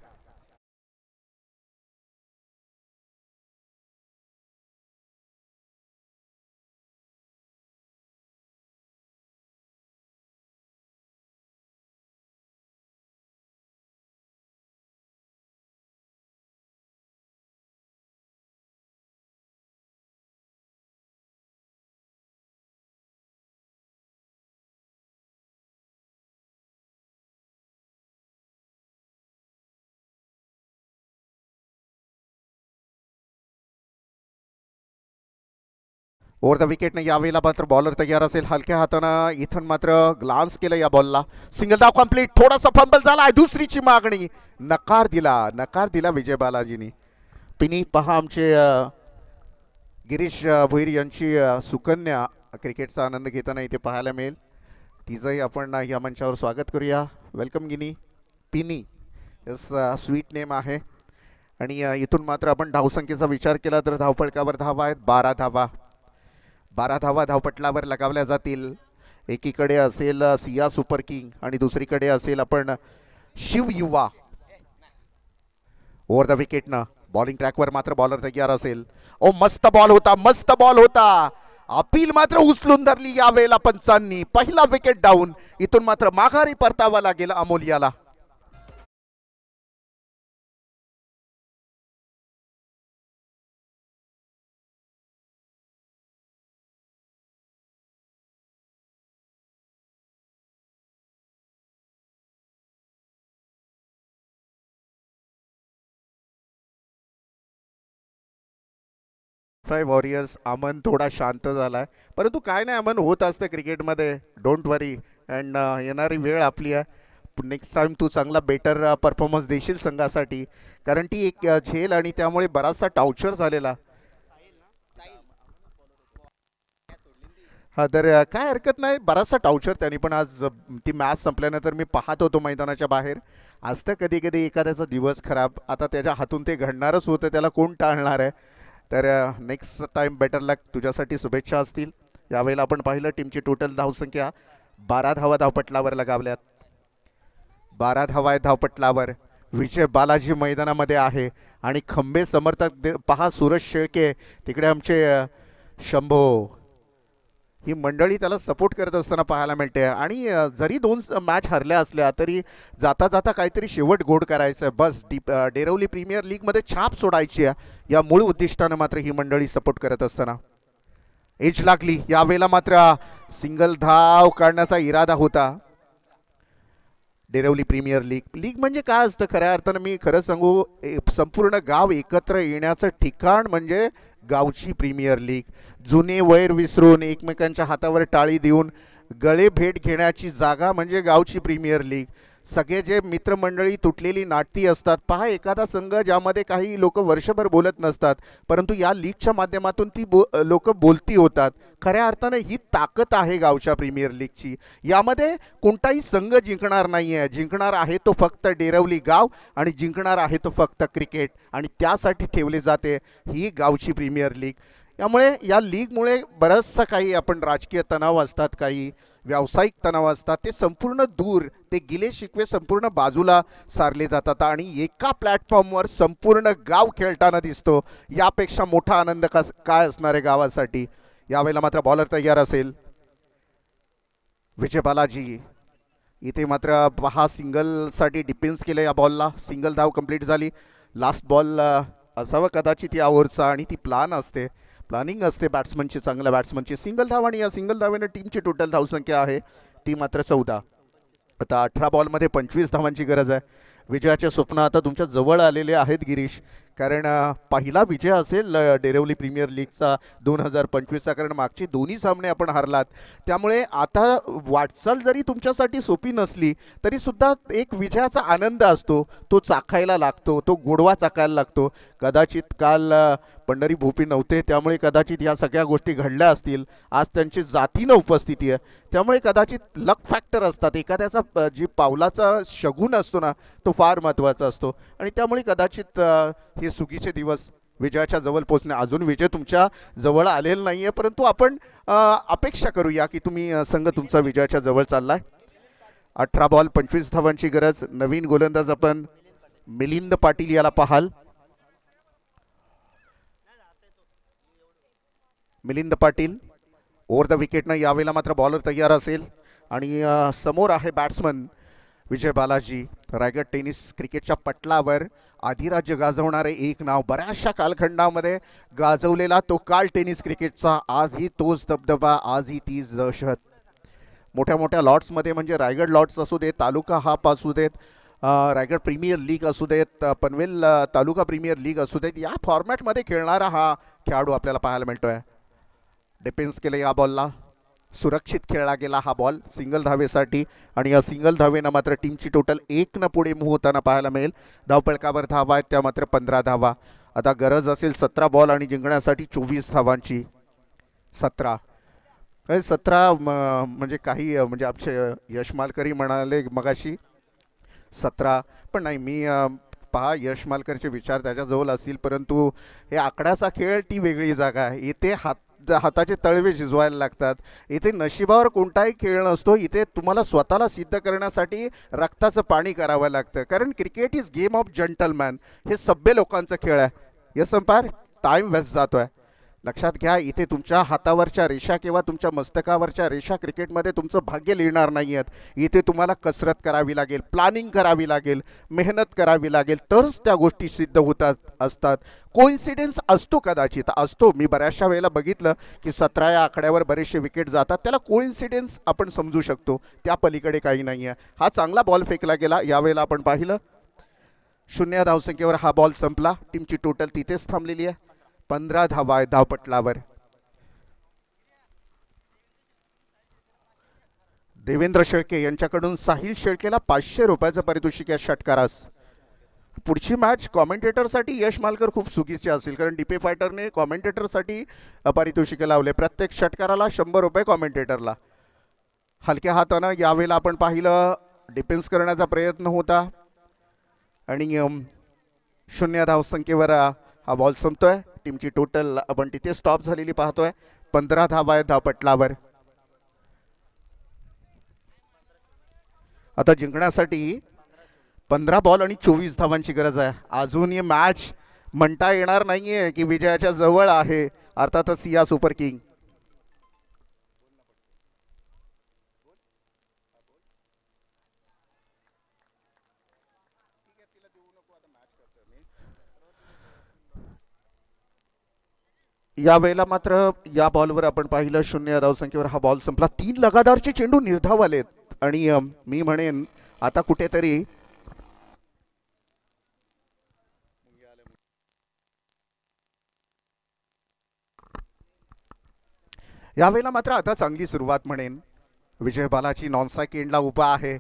ओव्हर द विकेटने यावेळेला मात्र बॉलर तयार असेल. हलक्या हातानं इथून मात्र ग्लान्स केलं या बॉलला. सिंगल धाव कंप्लीट. थोडासा फंबल झाला. दुसरीची मागणी. नकार दिला विजय बालाजीनी. पिनी पहा आमचे गिरीश भोईर यांची सुकन्या क्रिकेटचा आनंद घेताना इथे पाहायला मिळेल. तिचंही आपण या मंचावर स्वागत करूया. Welcome guinea. पिनी यस, स्वीट नेम आहे. आणि इथून मात्र आपण धावसंख्येचा विचार केला तर धावफलकावर धावा आहेत 12 धावा. 12 धावा धावपटलावर लगावल्या जातील. एकीकडे असेल सिया सुपर किंग आणि दुसरीकडे असेल आपण शिव युवा. ओव्हर द विकेटनं बॉलिंग ट्रॅकवर मात्र बॉलर तयार असेल. ओ मस्त बॉल होता. अपील मात्र उचलून धरली यावेळेला पंचांनी. पहिला विकेट डाऊन. इथून मात्र माघारी परतावा लागेल अमोलियाला. वॉरियर्स. अमन थोडा शांत झालाय, परंतु काय नाही, अमन होत असतं क्रिकेटमध्ये. Don't worry. अँड येणारी वेळ आपली आहे. नेक्स्ट टाइम तू चांगला बेटर परफॉर्मन्स देशील संघासाठी, कारण ती एक झेल आणि त्यामुळे बराचसा टाउचर झालेला. हा, तर काय हरकत नाही. बराचसा टाउचर त्यांनी पण आज ती मॅच संपल्यानंतर मी पाहत होतो मैदानाच्या बाहेर. असतं कधी कधी एखाद्याचा दिवस खराब, आता त्याच्या हातून ते घडणारच होतं, त्याला कोण टाळणार आहे. तर नेक्स्ट टाइम बेटर लक, तुझ्यासाठी शुभेच्छा असतील. यावेळेला आपण पाहिलं टीमची टोटल धावसंख्या 12 धावा धावपटलावर लगावल्यात. 12 धावा आहे धावपटलावर. विजय बालाजी मैदानामध्ये आहे आणि खंबे समर्थक पहा, सूरज शेळके तिकडे आमचे शंभो, ही मंडळी त्याला सपोर्ट करत असताना पाहायला मिळते. आणि जरी 2 मॅच हरल्या असल्या तरी जाता जाता काहीतरी शेवट गोड करायचं आहे, बस डेरवली प्रीमियर लीगमध्ये छाप सोडायची आहे, या मूळ उद्दिष्टानं मात्र ही मंडळी सपोर्ट करत असताना एज लागली. यावेळेला मात्र सिंगल धाव काढण्याचा इरादा होता. डेरवली प्रीमियर लीग म्हणजे काय असतं खऱ्या अर्थानं, मी खरं सांगू, संपूर्ण गाव एकत्र येण्याचं ठिकाण म्हणजे गावची प्रीमियर लीग. जुने वैर विसरून एकमेकांच्या हातावर टाळी देऊन गळे भेट घेण्याची जागा म्हणजे गावची प्रीमियर लीग. सगळे जे मित्रमंडळी तुटलेली नाटती असतात, पहा एखादा संघ ज्यामध्ये काही लोक वर्षभर बोलत नसतात, परंतु या लीगच्या माध्यमातून ती लोक बोलती होतात. खऱ्या अर्थानं ही ताकद आहे गावच्या प्रीमियर लीगची. यामध्ये कोणताही संघ जिंकणार नाही आहे, जिंकणार आहे तो फक्त डेरवली गाव आणि जिंकणार आहे तो फक्त क्रिकेट, आणि त्यासाठी ठेवली जाते ही गावची प्रीमियर लीग. त्यामुळे या लीगमुळे बरंचसं काही आपण राजकीय तणाव असतात, काही व्यावसायिक तणाव असतात, ते संपूर्ण दूर, ते गिले शिकवे संपूर्ण बाजूला सारले जातात आणि एका प्लॅटफॉर्मवर संपूर्ण गाव खेळताना दिसतो. यापेक्षा मोठा आनंद काय असणार आहे गावासाठी. यावेळेला मात्र बॉलर तयार असेल विजय बालाजी. इथे मात्र हा सिंगलसाठी डिफेन्स केलं, या बॉलला सिंगल धाव कंप्लीट झाली. लास्ट बॉल असावं कदाचित या ओव्हरचा, आणि ती प्लॅनिंग असते बॅट्समनची, चांगल्या बॅट्समनची. सिंगल धाव, आणि या सिंगल धावेनं टीमची टोटल धावसंख्या आहे ती मात्र 14. आता 18 बॉलमध्ये 25 धावांची गरज आहे. विजयाचे स्वप्न आता तुमच्या जवळ आलेले आहेत गिरीश, कारण पहिला विजय असेल डेरवली प्रीमियर लीगचा 2025चा, कारण मागची दोन्ही सामने आपण हरलात. त्यामुळे आता वाटचाल जरी तुमच्यासाठी सोपी नसली तरी सुद्धा एक विजयाचा आनंद असतो, तो चाखायला लागतो, तो गोडवा चाखायला लागतो. कदाचित काल पंढरी भोपी नव्हते, त्यामुळे कदाचित या सगळ्या गोष्टी घडल्या असतील. आज त्यांची जातीनं उपस्थिती आहे, त्यामुळे कदाचित लक फॅक्टर असतात. एखाद्याचा जी पावलाचा शगुन असतो ना, तो फार महत्त्वाचा असतो, आणि त्यामुळे कदाचित हे सुगीचे दिवस विजयाच्या जवळ पोचणे. अजून विजय तुमच्या जवळ आलेला नाही आहे, परंतु आपण अपेक्षा करूया की संघ तुमचा विजयाच्या जवळ चाललाय. 18 बॉल 25 धावांची गरज. नवीन गोलंदाज आपण मिलिंद पाटील याला पाहाल. मिलिंद पाटील ओव्हर द विकेटनं. यावेळेला मात्र बॉलर तयार असेल, आणि समोर आहे बॅट्समन विजय बालाजी. रायगड टेनिस क्रिकेटच्या पटलावर अधिराज्य गाजवणारे एक नाव, बऱ्याचशा कालखंडामध्ये गाजवलेला तो काल टेनिस क्रिकेटचा, आजही तोच दबदबा, आजही तीच दहशत. मोठ्या मोठ्या लॉट्समध्ये, म्हणजे रायगड लॉट्स असू देत, तालुका हाप असू देत, रायगड प्रीमियर लीग असू देत, पनवेल तालुका प्रीमियर लीग असू देत, या फॉर्मॅटमध्ये खेळणारा हा खेळाडू आपल्याला पाहायला मिळतोय. डिफेन्स केलं या बॉलला, सुरक्षित खेळला गेला हा बॉल सिंगल धावेसाठी, आणि या सिंगल धावेनं मात्र टीमची टोटल 1 पुढे मूव्ह होताना पाहायला मिळेल. धावपळकावर धावा आहेत त्या मात्र 15 धावा. आता गरज असेल 17 बॉल आणि जिंकण्यासाठी 24 धावांची. 17 म्हणजे काही म्हणजे आमचे यश मालकरी म्हणाले मगाशी 17, पण नाही, मी पहा यश मालकरचे विचार त्याच्याजवळ असतील, परंतु हे आकड्याचा खेळ ती वेगळी जागा आहे. इथे हाताचे तळवे शिजवायला लागतात. इथे नशिबावर कोणताही खेळ नसतो, इथे तुम्हाला स्वतःला सिद्ध करण्यासाठी रक्ताचं पाणी करावं लागतं, कारण cricket is game of gentleman. हे सभ्य लोकांचा खेळ आहे. यस अंपायर, टाईम वेस्ट जातो आहे. लक्षात घ्या, इथे तुमच्या हातावरच्या रेषा किंवा तुमच्या मस्तकावरच्या रेषा क्रिकेटमध्ये तुमचं भाग्य लिहिणार नाही आहेत. इथे तुम्हाला कसरत करावी लागेल, प्लॅनिंग करावी लागेल, मेहनत करावी लागेल, तरच त्या गोष्टी सिद्ध होतात असतात. कोइन्सिडेन्स असतो, कदाचित असतो. मी बऱ्याचशा वेळेला बघितलं की 17 या आकड्यावर बरेचसे विकेट जातात, त्याला कोइन्सिडेन्स आपण समजू शकतो, त्या पलीकडे काही नाही आहे. हा चांगला बॉल फेकला गेला. यावेळेला आपण पाहिलं 0 धावसंख्येवर हा बॉल संपला. टीमची टोटल तिथेच थांबलेली आहे. 15 धावा आहेत धावपटलावर. देवेंद्र शेळके यांच्याकडून साहिल शेळकेला 500 रुपयाचं पारितोषिक या षटकारास. पुढची मॅच कॉमेंटेटरसाठी यश मालकर खूप चुकीचे असेल, कारण डीपे फायटरने कॉमेंटेटरसाठी पारितोषिके लावले. प्रत्येक षटकाराला 100 रुपये कॉमेंटेटरला. हलक्या हातानं यावेळेला आपण पाहिलं डिफेन्स करण्याचा प्रयत्न होता. आणि 0 धावसंख्येवर हा बॉल संपतोय. टीमची टोटल आपण तिथे स्टॉप झालेली पाहतोय. 15 धावा आहेत धावपटलावर. आता जिंकण्यासाठी 15 बॉल आणि 24 धावांची गरज आहे. अजून ही मॅच म्हणता येणार नाहीये की विजयाच्या जवळ आहे. अर्थातच सिया सुपर किंग. यावेळेला मात्र या बॉलवर आपण पाहिलं 0 धावसंख्येवर हा बॉल संपला. 3 लगातारचे चेंडू निर्धाव आलेत आणि मी म्हणेन आता कुठेतरी यावेळेला मात्र आता चांगली सुरुवात म्हणेन. विजय बालाजी नॉन स्ट्राईक एंडला उभा आहे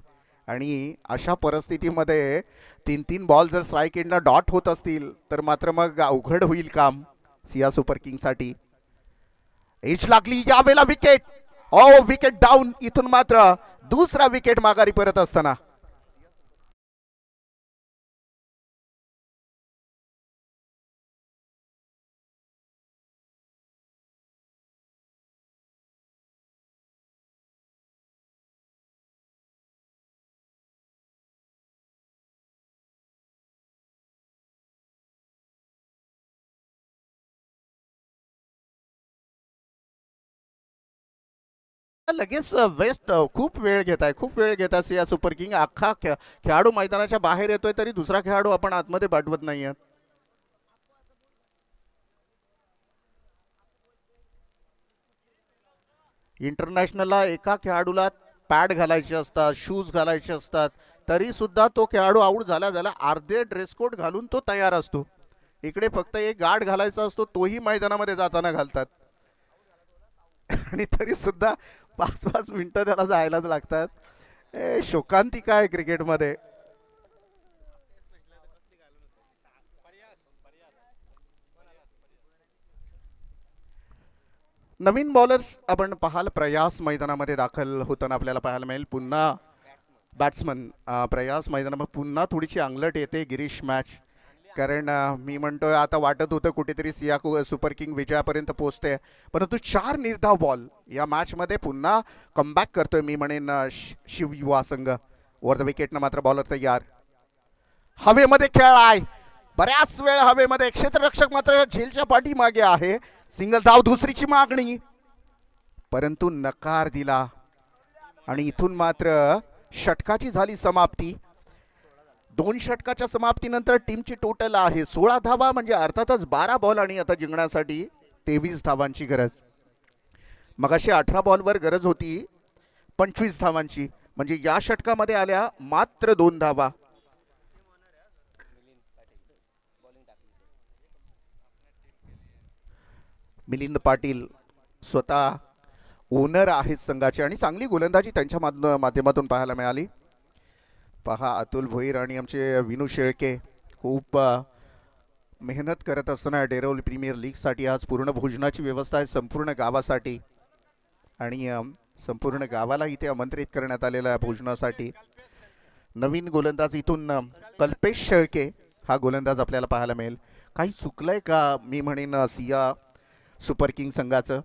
आणि अशा परिस्थितीमध्ये 3-3 बॉल जर स्ट्राईक एंडला डॉट होत असतील तर मात्र मग अवघड होईल काम सिया सुपर किंगसाठी. एज लागली यावेळेला विकेट. Wicket down. इथून मात्र दुसरा विकेट माघारी परत असताना लगेच वेस्ट खूप वेळ घेताय सिया सुपर किंग. अख्खा खेळाडू मैदानाच्या बाहेर येतोय तरी दुसरा खेळाडू आपण आतमध्ये पाठवत नाहीये. इंटरनॅशनलला एका खेळाडूला पॅड घालायचे असतात, शूज घालायचे असतात, तरी सुद्धा तो खेळाडू आऊट झाला अर्धे ड्रेस कोड घालून तो तयार असतो. इकडे फक्त एक गार्ड घालायचा असतो, तोही मैदानामध्ये जाताना घालतात आणि तरी सुद्धा 5-5 मिनिटं त्याला जायलाच लागतात. शोकांतिका आहे क्रिकेटमध्ये. नवीन बॉलर्स आपण पाहाल प्रयास मैदानामध्ये दाखल होताना आपल्याला पाहायला मिळेल. पुन्हा बॅट्समन प्रयास मैदानामध्ये पुन्हा थोडीशी अंगलट येते गिरीश मॅच. कारण मी म्हणतोय आता वाटत होतं कुठेतरी सिया सुपर किंग विजयापर्यंत पोहोचते, परंतु 4 निर्धाव बॉल या मॅचमध्ये पुन्हा कमबॅक करतोय मी म्हणेन शिव युवा संघ. ओव्हर द विकेटनं मात्र बॉलर तयार. हवेमध्ये खेळलाय बऱ्याच वेळ हवेमध्ये. क्षेत्ररक्षक मात्र झेलच्या पाठीमागे आहे. सिंगल धाव दुसरीची मागणी, परंतु नकार दिला आणि इथून मात्र षटकाची झाली समाप्ती. 2 षटकाच्या समाप्तीनंतर टीमची टोटल आहे 16 धावा, म्हणजे अर्थातच 12 बॉल आणि आता जिंकण्यासाठी 23 धावांची गरज. मगाशी 18 बॉलवर गरज होती 25 धावांची, म्हणजे या षटकामध्ये आल्या मात्र 2 धावा. मिलिंद पाटील स्वतः ओनर आहेत संघाचे आणि चांगली गोलंदाजी त्यांच्या माध्यमातून पाहायला मिळाली. पहा अतुल भोईर आणि आमचे विनू शेळके खूप मेहनत करत असताना डेरोल प्रीमियर लीगसाठी आज पूर्ण भोजनाची व्यवस्था आहे संपूर्ण गावासाठी आणि संपूर्ण गावाला इथे आमंत्रित करण्यात आलेलं आहे भोजनासाठी. नवीन गोलंदाज इथून कल्पेश शेळके हा गोलंदाज आपल्याला पाहायला मिळेल. काही चुकलंय का मी म्हणेन सिया सुपर किंग संघाचं,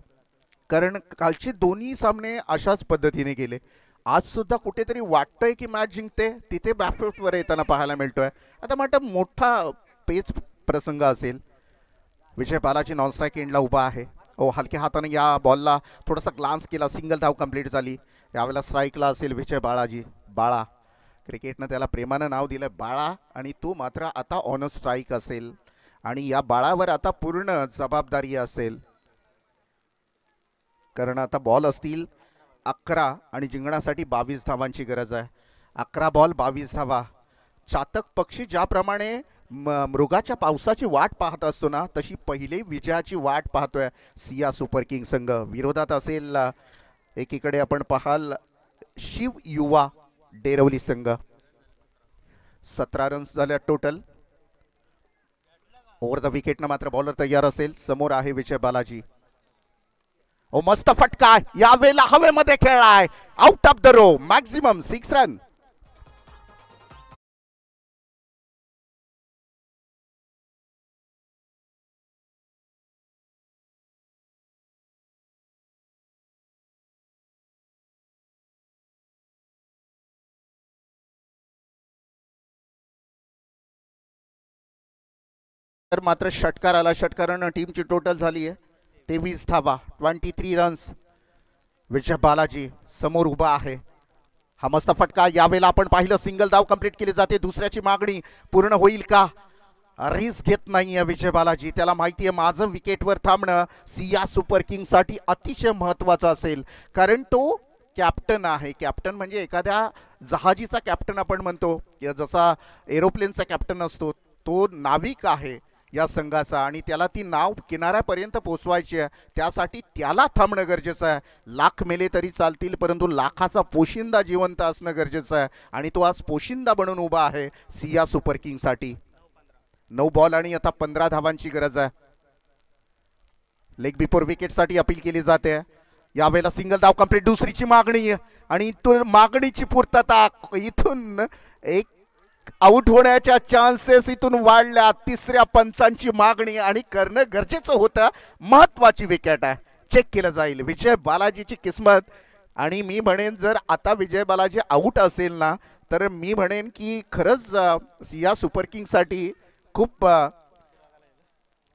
कारण कालचे दोन्ही सामने अशाच पद्धतीने गेले. आज सुद्धा कुठेतरी वाटतंय की मॅच जिंकते, तिथे बॅकफुटवर येताना पाहायला मिळतोय. आता म्हणतात मोठा पेच प्रसंग असेल. विजय बालाजी नॉन स्ट्राईक एंडला उभा आहे. हलक्या हाताने या बॉलला थोडासा ग्लान्स केला, सिंगल धाव कंप्लीट झाली. यावेळेला स्ट्राईकला असेल विजय बालाजी. बाळा, क्रिकेटनं त्याला प्रेमानं नाव दिलं बाळा, आणि तो मात्र आता ऑन स्ट्राईक असेल आणि या बाळावर आता पूर्ण जबाबदारी असेल, कारण आता बॉल असतील 11 आणि जिंकण्यासाठी 22 धावांची गरज आहे. 11 बॉल 22 धावा. चातक पक्षी ज्याप्रमाणे मृगाच्या पावसाची वाट पाहत असतो ना, तशी पहिली विजयाची वाट पाहतोय सिया सुपर किंग संघ. विरोधात असेल एकीकडे आपण पाहाल शिव युवा डेरवली संघ. 17 रन्स झाल्या टोटल. ओव्हर द विकेटनं मात्र बॉलर तयार असेल. समोर आहे विजय बालाजी. मस्त फटका यावेळेला हवेमध्ये खेळलाय. Out of the row. Maximum 6 run. तर मात्र षटकार आला. षटकारानं टीमची टोटल झाली आहे 23 धावा, 23 रन्स. विजय बालाजी समोर उभा आहे. हा मस्त फटका. यावेळेला आपण पाहिलं सिंगल धाव कंप्लीट केली जाते. दुसऱ्याची मागणी पूर्ण होईल का? रिस्क घेत नाहीये विजय बालाजी. त्याला माहिती आहे माझं विकेटवर थांबणं सिया सुपर किंगसाठी अतिशय महत्त्वाचं असेल, कारण तो कॅप्टन आहे. कॅप्टन म्हणजे एखाद्या जहाजीचा कॅप्टन आपण म्हणतो, जसा एरोप्लेनचा कॅप्टन असतो, तो नाविक आहे या संघाचा आणि त्याला ती नाव किनाऱ्यापर्यंत पोचवायची आहे. त्यासाठी त्याला थांबणं गरजेचं आहे. लाख मेले तरी चालतील, परंतु लाखाचा पोशिंदा जिवंत असणं गरजेचं आहे आणि तो आज पोशिंदा बनून उभा आहे सिया सुपर किंगसाठी. 9 बॉल आणि आता 15 धावांची गरज आहे. लेग बिफोर विकेटसाठी अपील केली जाते. यावेळेला सिंगल धाव कंप्लीट. दुसरीची मागणी आणि इथून मागणीची पूर्तता. इथून एक आउट होण्याच्या चान्सेस इथून वाढल्या. तिसऱ्या पंचांची मागणी आणि करणं गरजेचं होतं. महत्वाची विकेट आहे. चेक केलं जाईल विजय बालाजीची किस्मत. आणि मी म्हणेन जर आता विजय बालाजी आउट असेल ना, तर मी म्हणेन की खरंच सिया सुपर किंगसाठी खूप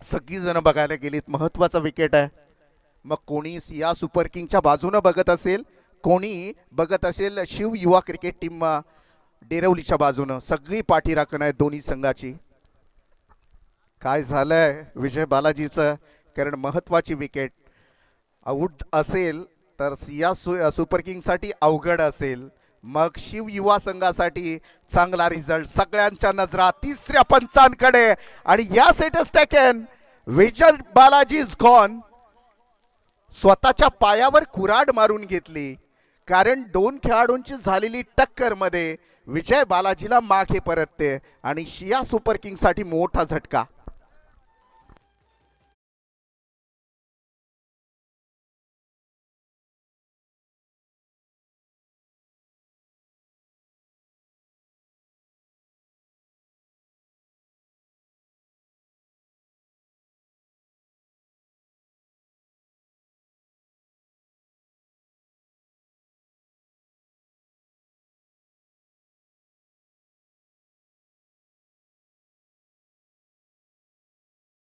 सगळीजण बघायला गेलीत. महत्वाचा विकेट आहे. मग कोणी सिया सुपर किंगच्या बाजूनं बघत असेल, कोणी बघत असेल शिव युवा क्रिकेट टीम डेरवलीच्या बाजूनं. सगळी पाठीराखण आहे दोन्ही संघाची. काय झालंय विजय बालाजीचं, कारण महत्वाची विकेट. आउट असेल तर सिया सुपर किंगसाठी अवघड असेल. मग शिव युवा संघासाठी चांगला रिझल्ट. सगळ्यांच्या नजरा तिसऱ्या पंचांकडे आणि या sets taken. Vijay Balaji is gone. स्वतःच्या पायावर कुऱ्हाड मारून घेतली, कारण 2 खेळाडूंची झालेली टक्कर मध्ये विजय बालाजीला मागे परतते आणि सिया सुपर किंगसाठी मोठा झटका.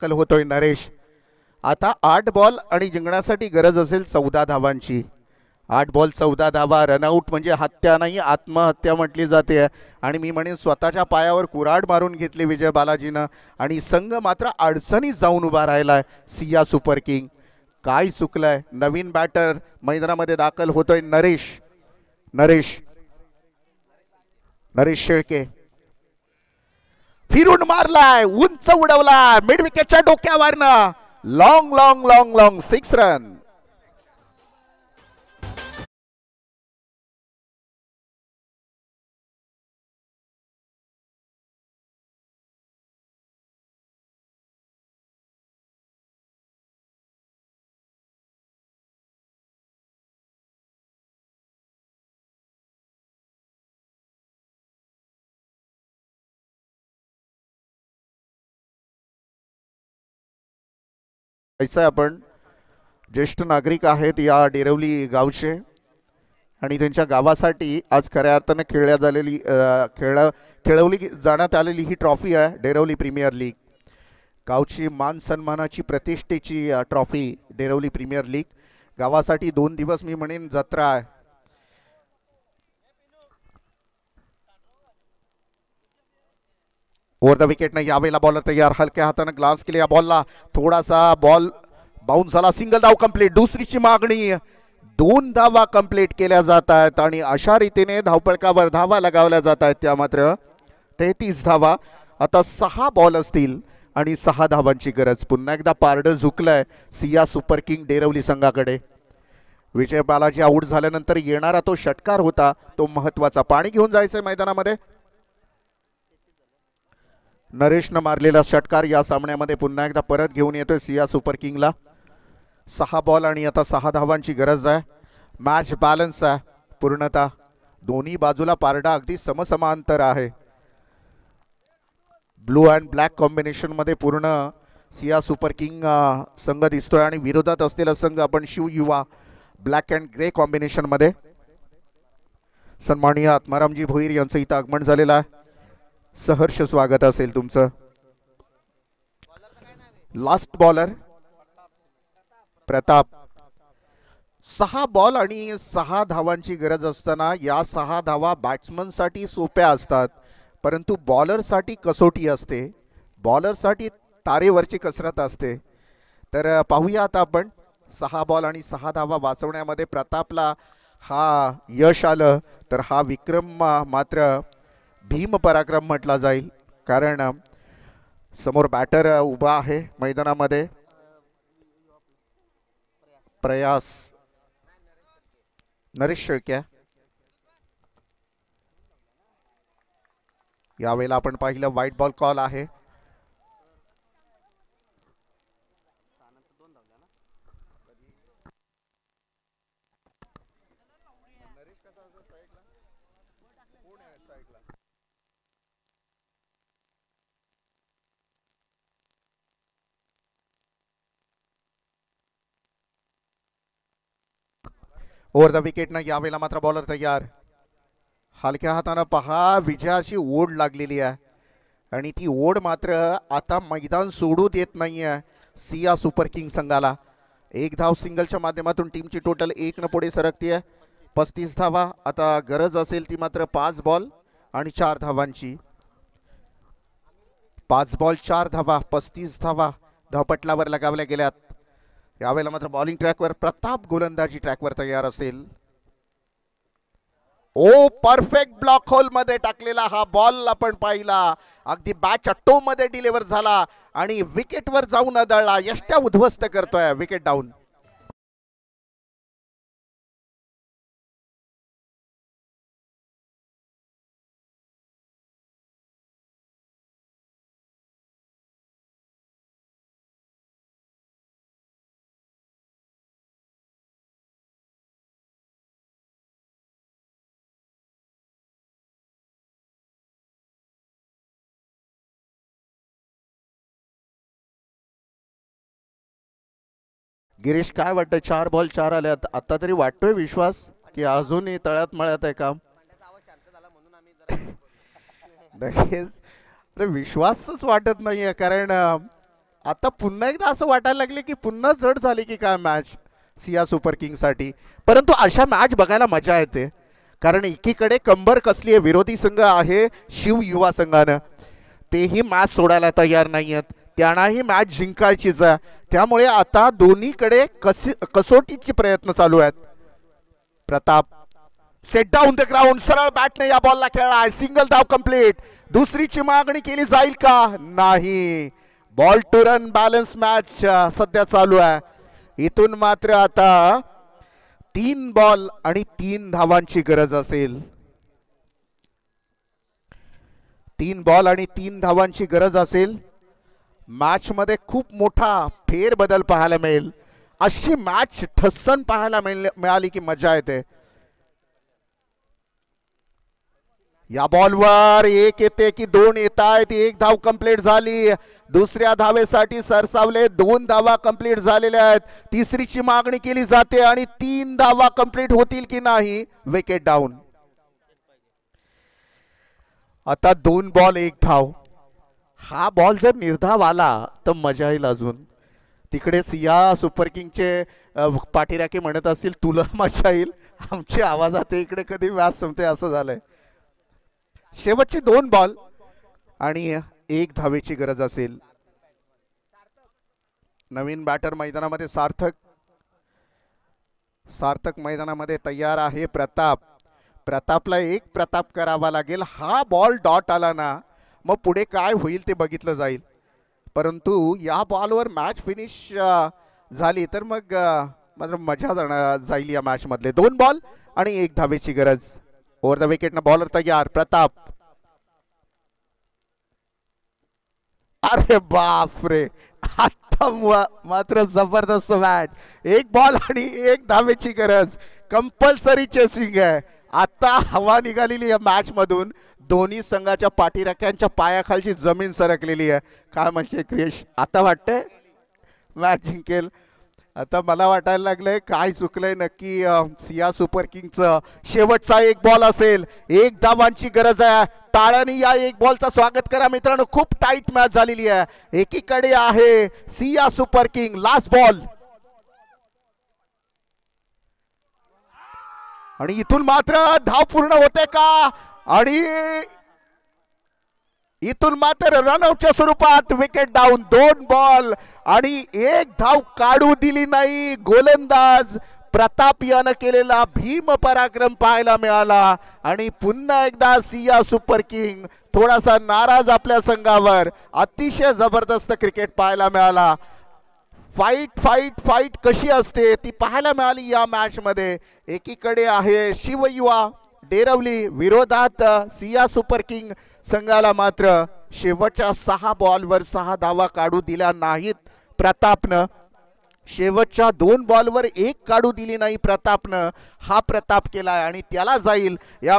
होतोय नरेश. आता 8 बॉल आणि जिंकण्यासाठी गरज असेल 14 धावांची. 8 बॉल 14 धावा. रनआउट म्हणजे हत्या नाही, आत्महत्या म्हटली जाते. आणि मी म्हणेन स्वतःच्या पायावर कुऱ्हाड मारून घेतली विजय बालाजीनं आणि संघ मात्र अडचणीत जाऊन उभा राहिलाय सिया सुपर किंग. काय चुकलंय? नवीन बॅटर मैदानामध्ये दाखल होतोय नरेश. नरेश नरेश शेळके फिरून मारलाय, उंच उडवला मिड विकेटच्या डोक्यावरनं. Long long long long 6 run. ऐसा आपण ज्येष्ठ नागरिक आहेत या डेरवली गावचे आणि त्यांच्या गावासाठी आज खऱ्या अर्थानं खेळवली जाण्यात आलेली ही ट्रॉफी आहे डेरवली प्रीमियर लीग. गावची मान सन्मानाची प्रतिष्ठेची ट्रॉफी डेरवली प्रीमियर लीग. गावासाठी 2 दिवस मी म्हणेन जत्रा आहे. ओव्हर द विकेट नाही. यावेळेला बॉलर तयार. हलक्या हाताने ग्लान्स केले या बॉलला. थोडासा बॉल बाउन्स झाला. सिंगल धाव कंप्लीट. दुसरीची मागणी. 2 धावा कंप्लीट केल्या जात आहेत आणि अशा रीतीने धावपळकावर धावा लगावल्या जात आहेत. त्या मात्र 33 धावा. आता 6 बॉल असतील आणि 6 धावांची गरज. पुन्हा एकदा पारडं झुकलंय सिया सुपर किंग डेरवली संघाकडे. विजय बालाजी आऊट झाल्यानंतर येणारा तो षटकार होता तो महत्वाचा. पाणी घेऊन जायचंय मैदानामध्ये. नरेशनं मारलेला षटकार या सामन्यामध्ये पुन्हा एकदा परत घेऊन येतोय सिया सुपर किंगला. 6 बॉल आणि आता 6 धावांची गरज आहे. मॅच बॅलन्स आहे पूर्णतः. दोन्ही बाजूला पारडा अगदी समसमांतर आहे. ब्लू अँड ब्लॅक कॉम्बिनेशन मध्ये पूर्ण सिया सुपर किंग संघ दिसतोय आणि विरोधात असलेला संघ आपण शिव युवा ब्लॅक अँड ग्रे कॉम्बिनेशन मध्ये. सन्माननीय आत्मारामजी भोईर यांचं इथं आगमन झालेलं आहे. सहर्ष स्वागत असेल तुमचं. Last bowler Pratap. 6 बॉल आणि 6 धावांची गरज असताना या 6 धावा बॅट्समनसाठी सोप्या असतात, परंतु बॉलरसाठी कसोटी असते, बॉलरसाठी तारेवरची कसरत असते. तर पाहूया आता आपण 6 बॉल आणि 6 धावा वाचवण्यामध्ये प्रतापला हा यश आलं तर हा विक्रम मात्र भीम पराक्रम म्हटला जाईल, कारण समोर बॅटर उभा आहे मैदानामध्ये. प्रयास नरेश शेळक्या. यावेळेला आपण पाहिलं व्हाईट बॉल कॉल आहे. Over the wicket. यावेळेला मात्र बॉलर तयार. हलक्या हाताने पहा विजयाची ओढ लागलेली आहे आणि ती ओढ मात्र आता मैदान सोडू देत नाहीये सिया सुपर किंग संघाला. 1 धाव सिंगलच्या माध्यमातून टीमची टोटल 1 न पुढे सरकतीये. 35 धावा. आता गरज असेल ती मात्र 5 बॉल आणि 4 धावांची. 5 बॉल 4 धावा, 35 धावा धावपटलावर लगावल्या गेल्यात. यावेळेला मात्र बॉलिंग ट्रॅकवर प्रताप गोलंदाजी ट्रॅकवर तयार असेल. ओ परफेक्ट ब्लॉक होल मध्ये टाकलेला हा बॉल आपण पाहिला. अगदी बॅटच्या टो मध्ये डिलिव्हर झाला आणि विकेटवर जाऊन आदळला. यष्ट्या उद्ध्वस्त करतोय. Wicket down. गिरीश काय वाटतं? 4 बॉल 4 आल्यात. आता तरी वाटतोय विश्वास की अजूनही तळ्यात मळ्यात आहे काम? नक्कीच. अरे विश्वासच वाटत नाहीये, कारण आता पुन्हा एकदा असं वाटायला लागले की पुन्हा जड झाली की काय मॅच सिया सुपर किंग साठी. परंतु अशा मॅच बघायला मजा येते, कारण एकीकडे कंबर कसली आहे, विरोधी संघ आहे शिव युवा संघानं, तेही मॅच सोडायला तयार नाहीयेत. त्यांनाही मॅच जिंकायचीच आहे. त्यामुळे आता दोन्हीकडे कसोटीचे प्रयत्न चालू आहेत. Pratap set down the ground. सरळ बॅटने या बॉलला खेळलाय. सिंगल धाव कंप्लीट. दुसरीची मागणी केली जाईल का? नाही. Ball two run balance match सध्या चालू आहे. इथून मात्र आता 3 बॉल आणि 3 धावांची गरज असेल. 3 बॉल आणि 3 धावांची गरज असेल. मॅच मध्ये खूप मोठा फेरबदल पाहायला मिळेल. अशी मॅच ठस्सन पाहायला मिळाली की मजा येते. या बॉलवर 1 येते की 2 येत आहेत. 1 धाव कंप्लीट झाली. दुसऱ्या धावेसाठी सरसावले. 2 धावा कंप्लीट झालेल्या आहेत. तिसरीची मागणी केली जाते आणि 3 धावा कंप्लीट होतील की नाही. Wicket down. आता 2 बॉल 1 धाव. हा बॉल जर निर्धाव आला तर मजा येईल अजून. तिकडे सिया सुपर किंगचे पाठीराखे म्हणत असतील तुला मजा येईल, आमची आवाजात इकडे कधी मॅच संपते असं झालंय. शेवटचे 2 बॉल आणि 1 धावेची गरज असेल. नवीन बॅटर मैदानामध्ये सार्थक मैदानामध्ये तयार आहे. प्रतापला एक प्रताप करावा लागेल. हा बॉल डॉट आला ना मग पुढे काय होईल ते बघितलं जाईल. परंतु या बॉलवर मॅच फिनिश झाली तर मग मात्र मजा जाईल या मॅच मधले. 2 बॉल आणि 1 धावेची गरज. ओव्हर द विकेट ना बॉलर तयार. प्रताप. अरे बाप रे, आता मात्र जबरदस्त मॅच. 1 बॉल आणि 1 धावेची गरज. कंपल्सरी चेसिंग आहे. आता हवा निघालेली या मॅच मधून. दोन्ही संघाच्या पाठीराख्यांच्या पायाखालची जमीन सरकलेली आहे. काय म्हणते क्रिश? आता वाटतंय मॅच जिंकेल. आता मला वाटायला लागलंय काय चुकलंय नक्की. सिया सुपर किंगचं शेवटचा एक बॉल असेल, एक धावांची गरज आहे. टाळ्यानी या एक बॉलचं स्वागत करा मित्रांनो. खूप टाईट मॅच झालेली आहे. एकीकडे आहे Siya super king. Last ball आणि इथून मात्र धाव पूर्ण होते का, आणि इथून मात्र रनआउटच्या स्वरूपात विकेट डाऊन. 2 बॉल आणि 1 धाव काढू दिली नाही. गोलंदाज प्रताप यानं केलेला भीम पराक्रम पाहायला मिळाला. आणि पुन्हा एकदा सिया सुपर किंग थोडासा नाराज आपल्या संघावर. अतिशय जबरदस्त क्रिकेट पाहायला मिळाला. फाईट फाईट फाईट कशी असते ती पाहायला मिळाली या मॅच मध्ये. एकीकडे आहे शिवयुवा डेरवली विरोधात सिया सुपर किंग संघाला मात्र शेवटच्या 6 बॉलवर 6 धावा काढू दिल्या नाहीत प्रतापनं. शेवटच्या 2 बॉलवर 1 काढू दिली नाही प्रतापनं. हा प्रताप केलाय आणि त्याला जाईल या